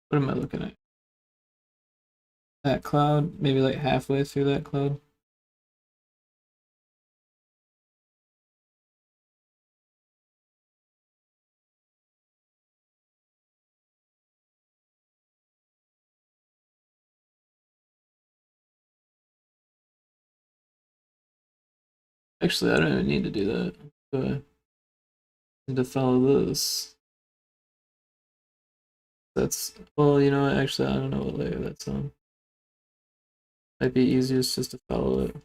S1: What am I looking at? That cloud, maybe like halfway through that cloud. Actually, I don't even need to do that. I need to follow this. That's, well, you know what? Actually, I don't know what layer that's on. Might be easiest just to follow it.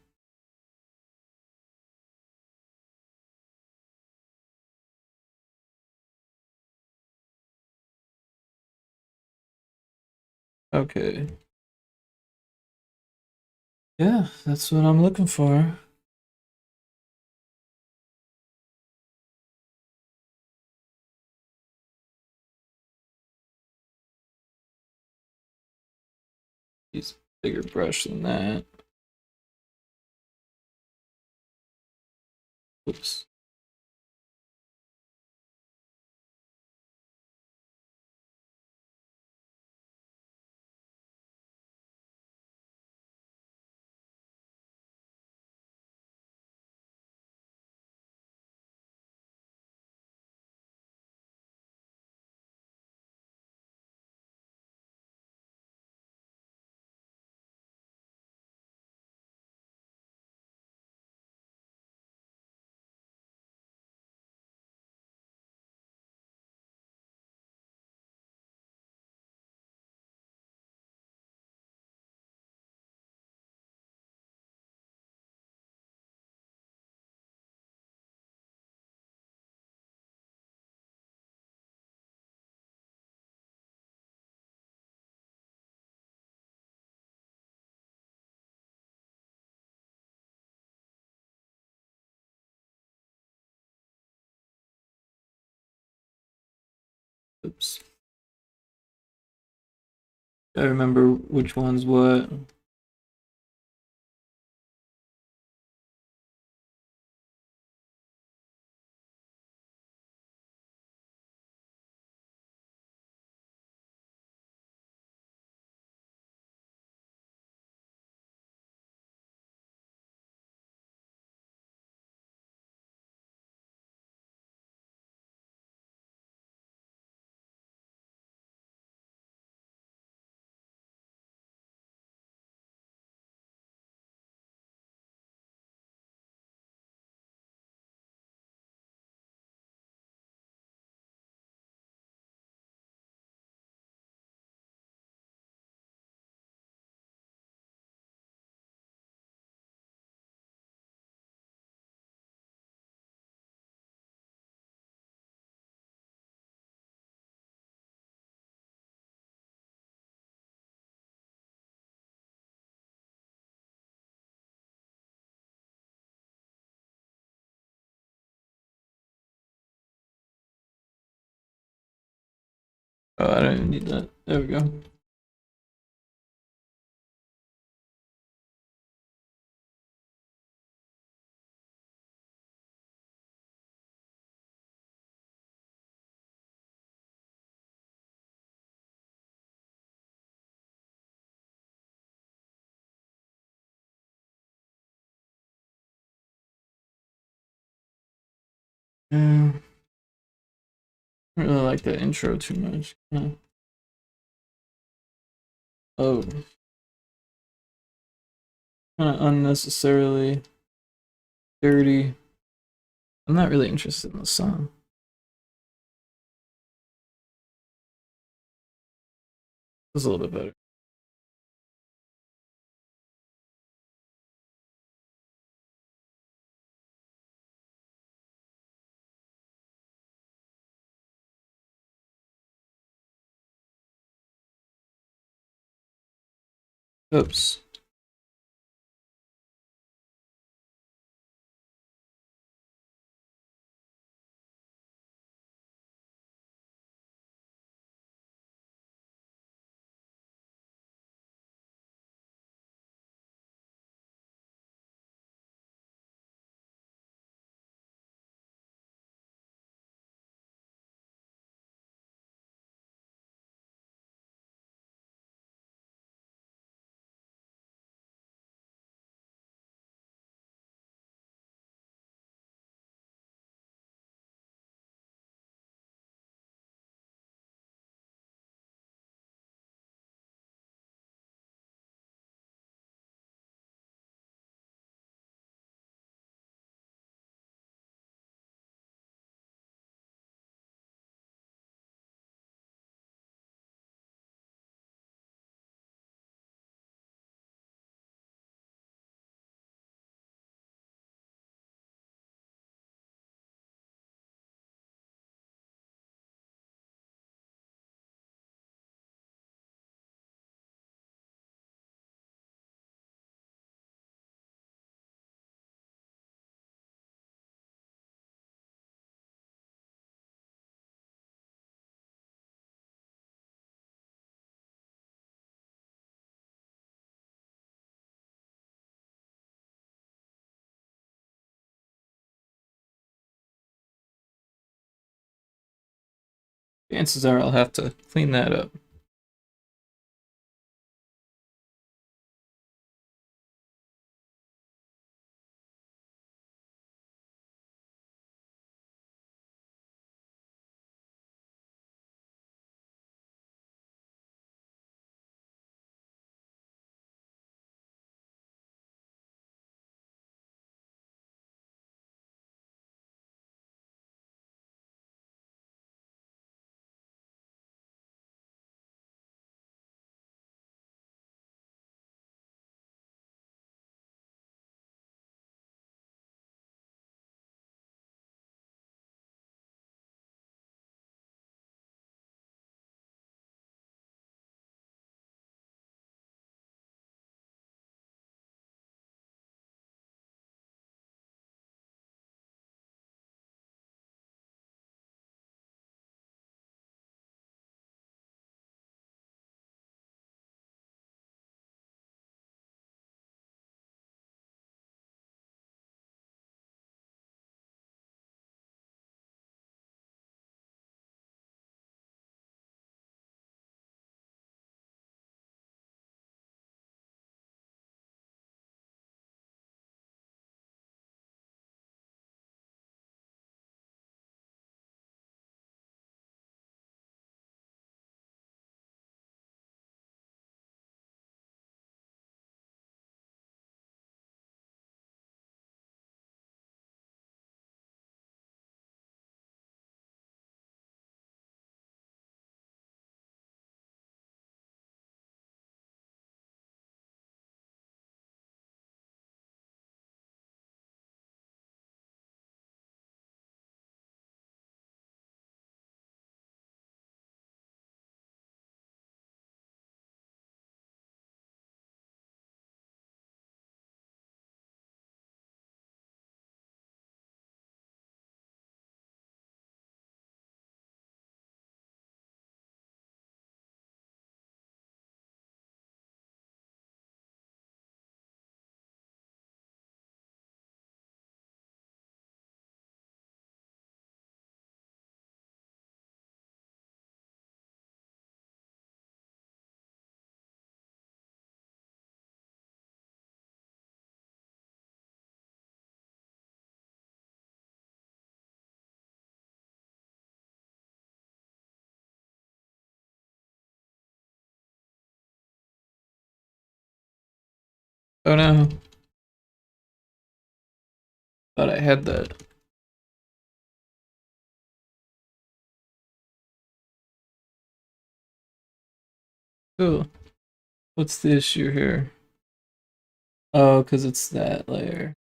S1: Okay. Yeah, that's what I'm looking for. Use bigger brush than that. Oops. Oops. I remember which one's what. Oh, I don't even need that. There we go. Yeah. I don't really like that intro too much. Oh, kind of unnecessarily dirty. I'm not really interested in the song. This is a little bit better. Oops. Chances are I'll have to clean that up. Oh no. Thought I had that. Cool. What's the issue here? Oh, because it's that layer.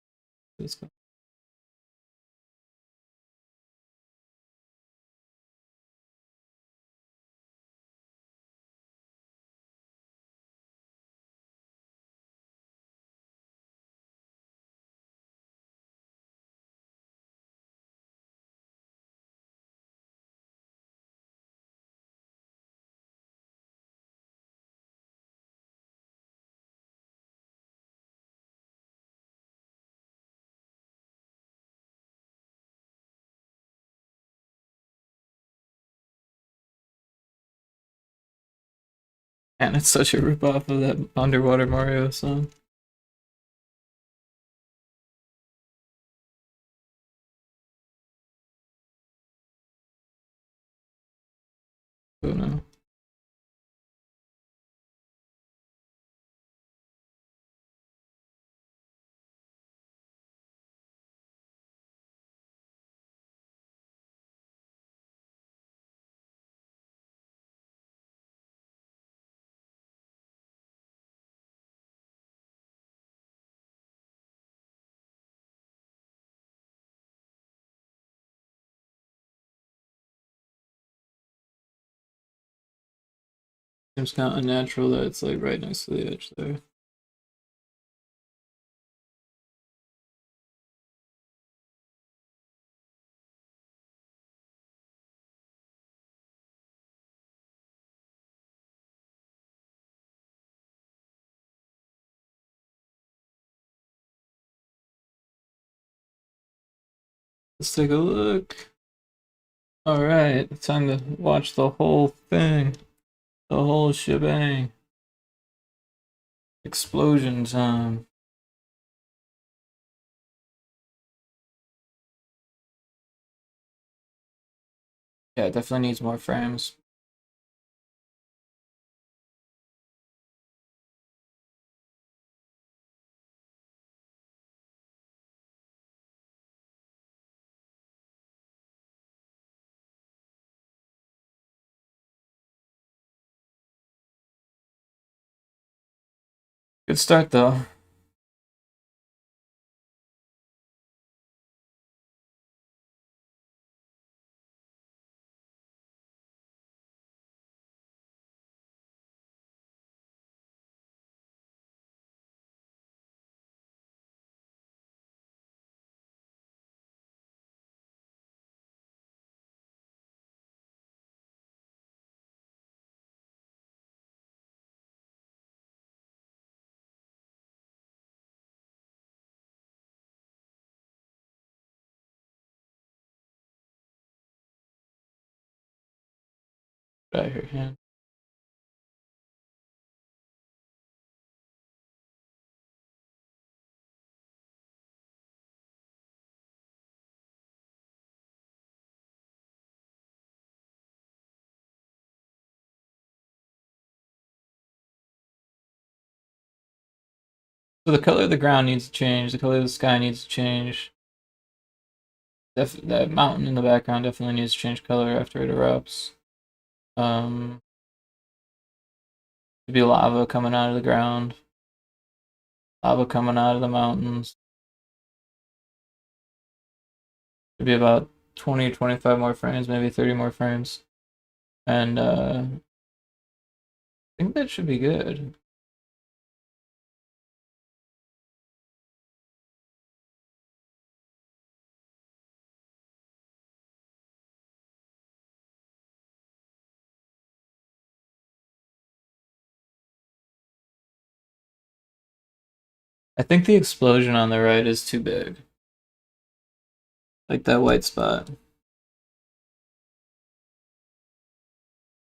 S1: And it's such a ripoff of that Underwater Mario song. Oh no. Seems kind of unnatural that it's like right next to the edge there. Let's take a look. Alright, time to watch the whole thing. The whole shebang. Explosion time. Yeah, it definitely needs more frames. Good start though. Get out of here, yeah. So the color of the ground needs to change. The color of the sky needs to change. That mountain in the background definitely needs to change color after it erupts. Could be lava coming out of the ground. Lava coming out of the mountains. Could be about 20 or 25 more frames, maybe 30 more frames. And I think that should be good. I think the explosion on the right is too big. Like that white spot.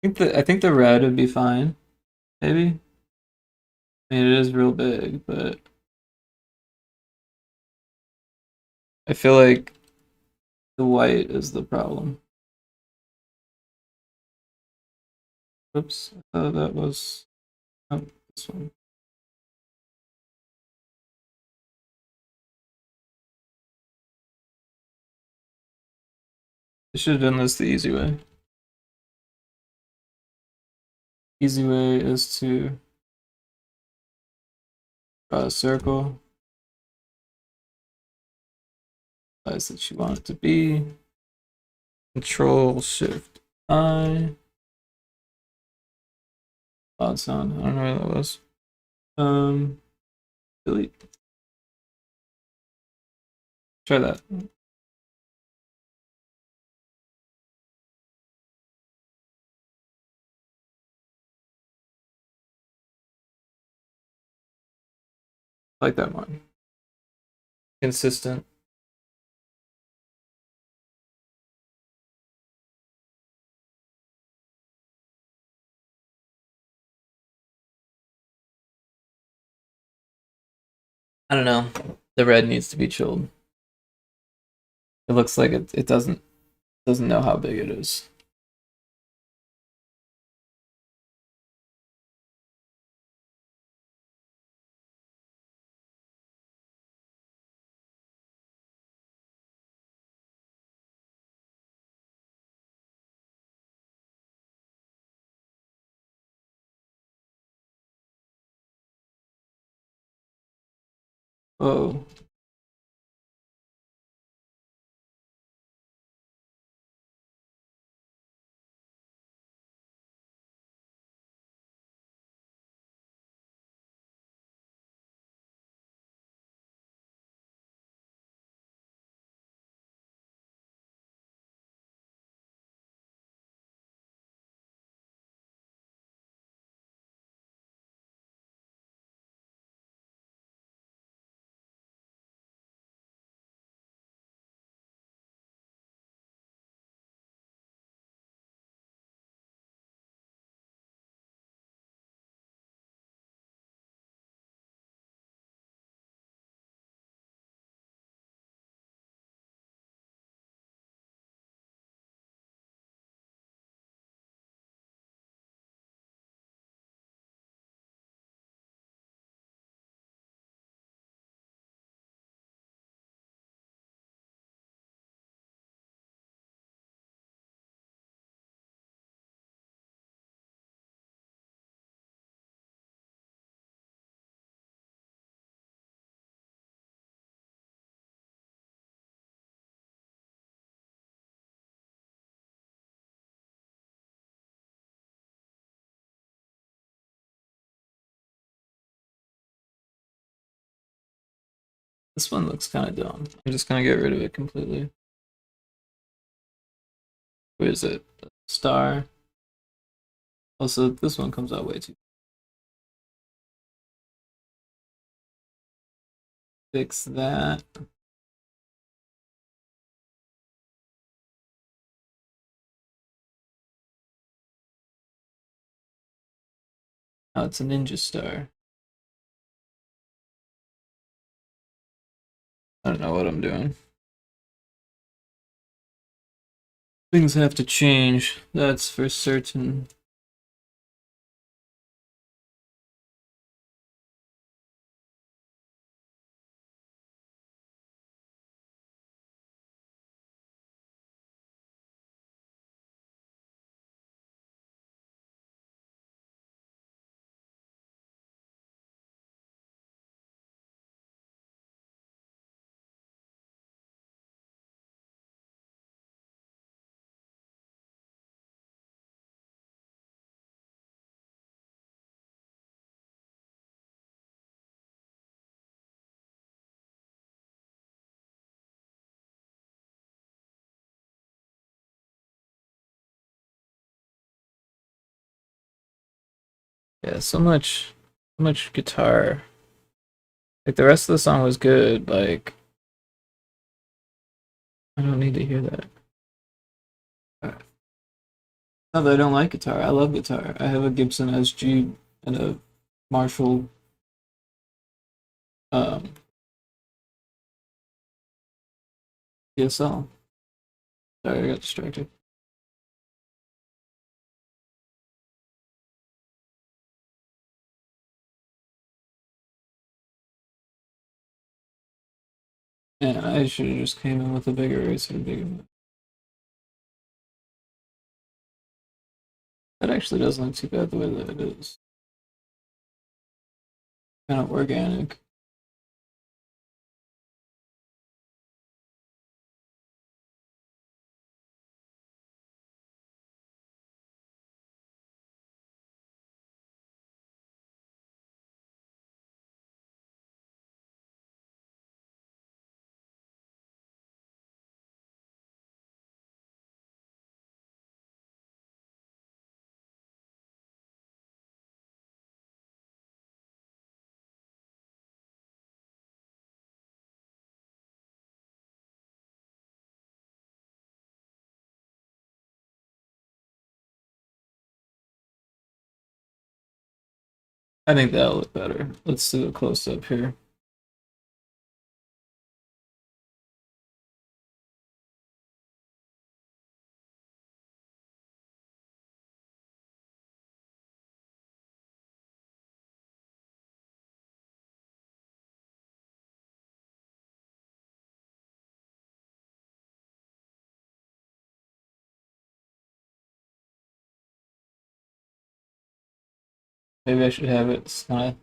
S1: I think the red would be fine. Maybe. I mean, it is real big, but I feel like the white is the problem. Oops, I thought that was, oh, this one. I should have done this the easy way. Easy way is to draw a circle, size that you want it to be. Control Shift I. Loud sound. I don't know where that was. Delete. Try that. I like that one. Consistent. I don't know. The red needs to be chilled. It looks like it doesn't know how big it is. Oh, This one looks kind of dumb. I'm just gonna get rid of it completely. Where is it? Star. Also, this one comes out way too. Fix that. Oh, it's a ninja star. I don't know what I'm doing. Things have to change, that's for certain. Yeah, so much guitar. Like the rest of the song was good. Like I don't need to hear that. Not that I don't like guitar. I love guitar. I have a Gibson SG and a Marshall um, PSL. Sorry, I got distracted. Man, I should have just came in with a bigger eraser, bigger. That actually doesn't look too bad the way that it is. Kind of organic. I think that'll look better. Let's do a close up here. Maybe I should have it kind of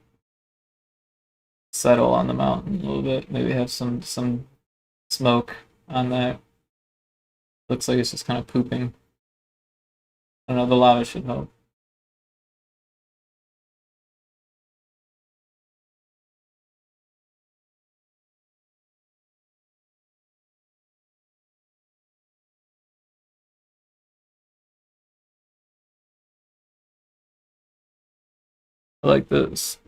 S1: settle on the mountain a little bit. Maybe have some smoke on that. Looks like it's just kind of pooping. I don't know. The lava should help. I like this.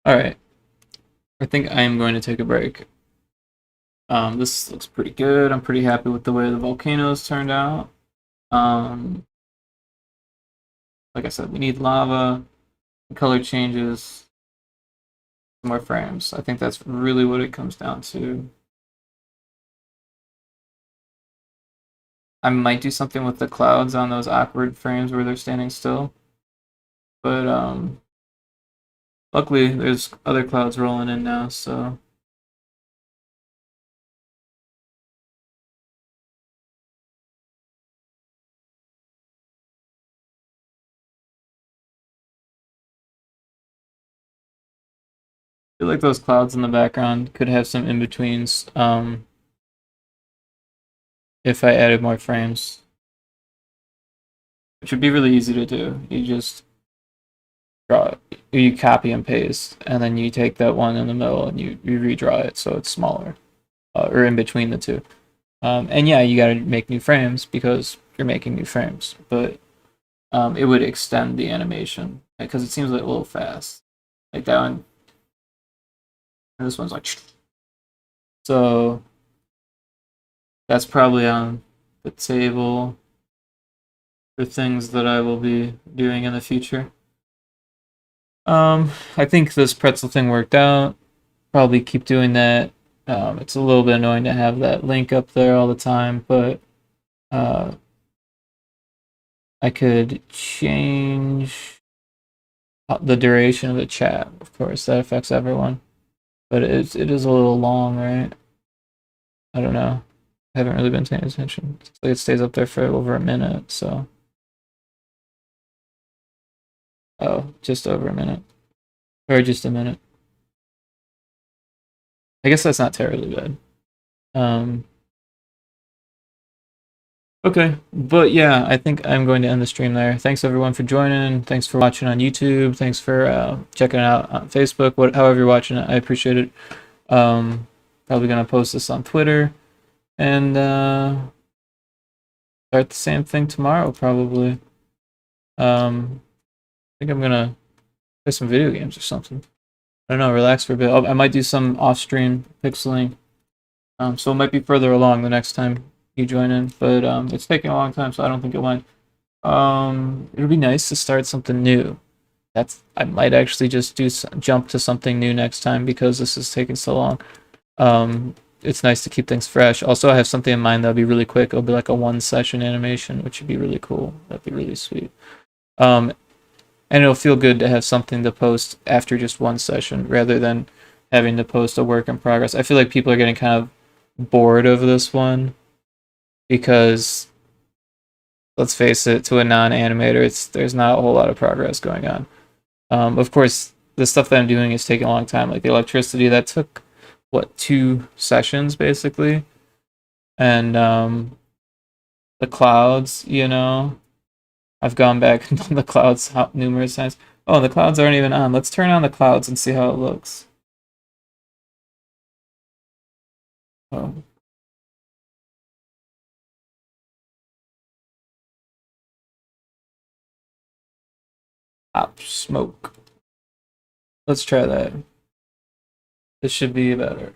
S1: All right. I think I am going to take a break. This looks pretty good. I'm pretty happy with the way the volcanoes turned out. Um, like I said, we need lava, color changes, more frames. I think that's really what it comes down to. I might do something with the clouds on those awkward frames where they're standing still. But luckily there's other clouds rolling in now, so feel like those clouds in the background could have some in-betweens if I added more frames, which would be really easy to do. You just draw it, you copy and paste, and then you take that one in the middle and you redraw it so it's smaller, or in between the two. And yeah, you gotta make new frames because you're making new frames, but it would extend the animation because it seems like a little fast. Like that one, and this one's like, so that's probably on the table for things that I will be doing in the future. I think this pretzel thing worked out. Probably keep doing that. It's a little bit annoying to have that link up there all the time, but I could change the duration of the chat. Of course, that affects everyone, but it is a little long, right? I don't know. I haven't really been paying attention. It's like it stays up there for over a minute, so. Oh, just over a minute. Or just a minute. I guess that's not terribly bad. Okay, but yeah, I think I'm going to end the stream there. Thanks everyone for joining. Thanks for watching on YouTube. Thanks for checking it out on Facebook. However you're watching it, I appreciate it. Probably gonna post this on Twitter and start the same thing tomorrow. Probably. I think I'm gonna play some video games or something. I don't know. Relax for a bit. I might do some off-stream pixeling. So it might be further along the next time you join in, but it's taking a long time, so I don't think you'll mind. It'll be nice to start something new. I might actually just jump to something new next time because this is taking so long. It's nice to keep things fresh. Also, I have something in mind that'll be really quick. It'll be like a one-session animation, which would be really cool. That'd be really sweet. And it'll feel good to have something to post after just one session rather than having to post a work in progress. I feel like people are getting kind of bored of this one because, let's face it, to a non-animator, there's not a whole lot of progress going on. Of course, the stuff that I'm doing is taking a long time. Like the electricity, that took, what, 2 sessions basically? And the clouds, I've gone back and done the clouds numerous times. Oh, the clouds aren't even on. Let's turn on the clouds and see how it looks. Oh. Smoke. Let's try that. This should be better.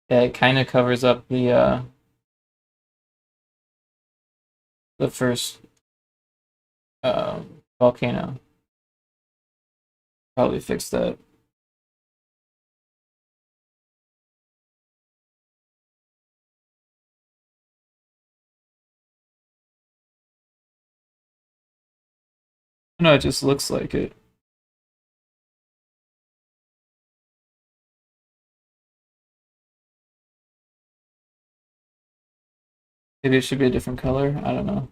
S1: Yeah, it kind of covers up the first volcano. Probably fix that. No, it just looks like it. Maybe it should be a different color. I don't know.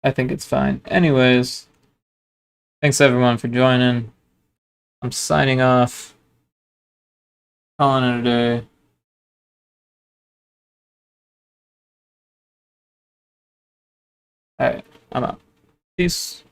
S1: I think it's fine. Anyways, thanks everyone for joining. I'm signing off. Calling it a day. Alright, I'm out. Peace.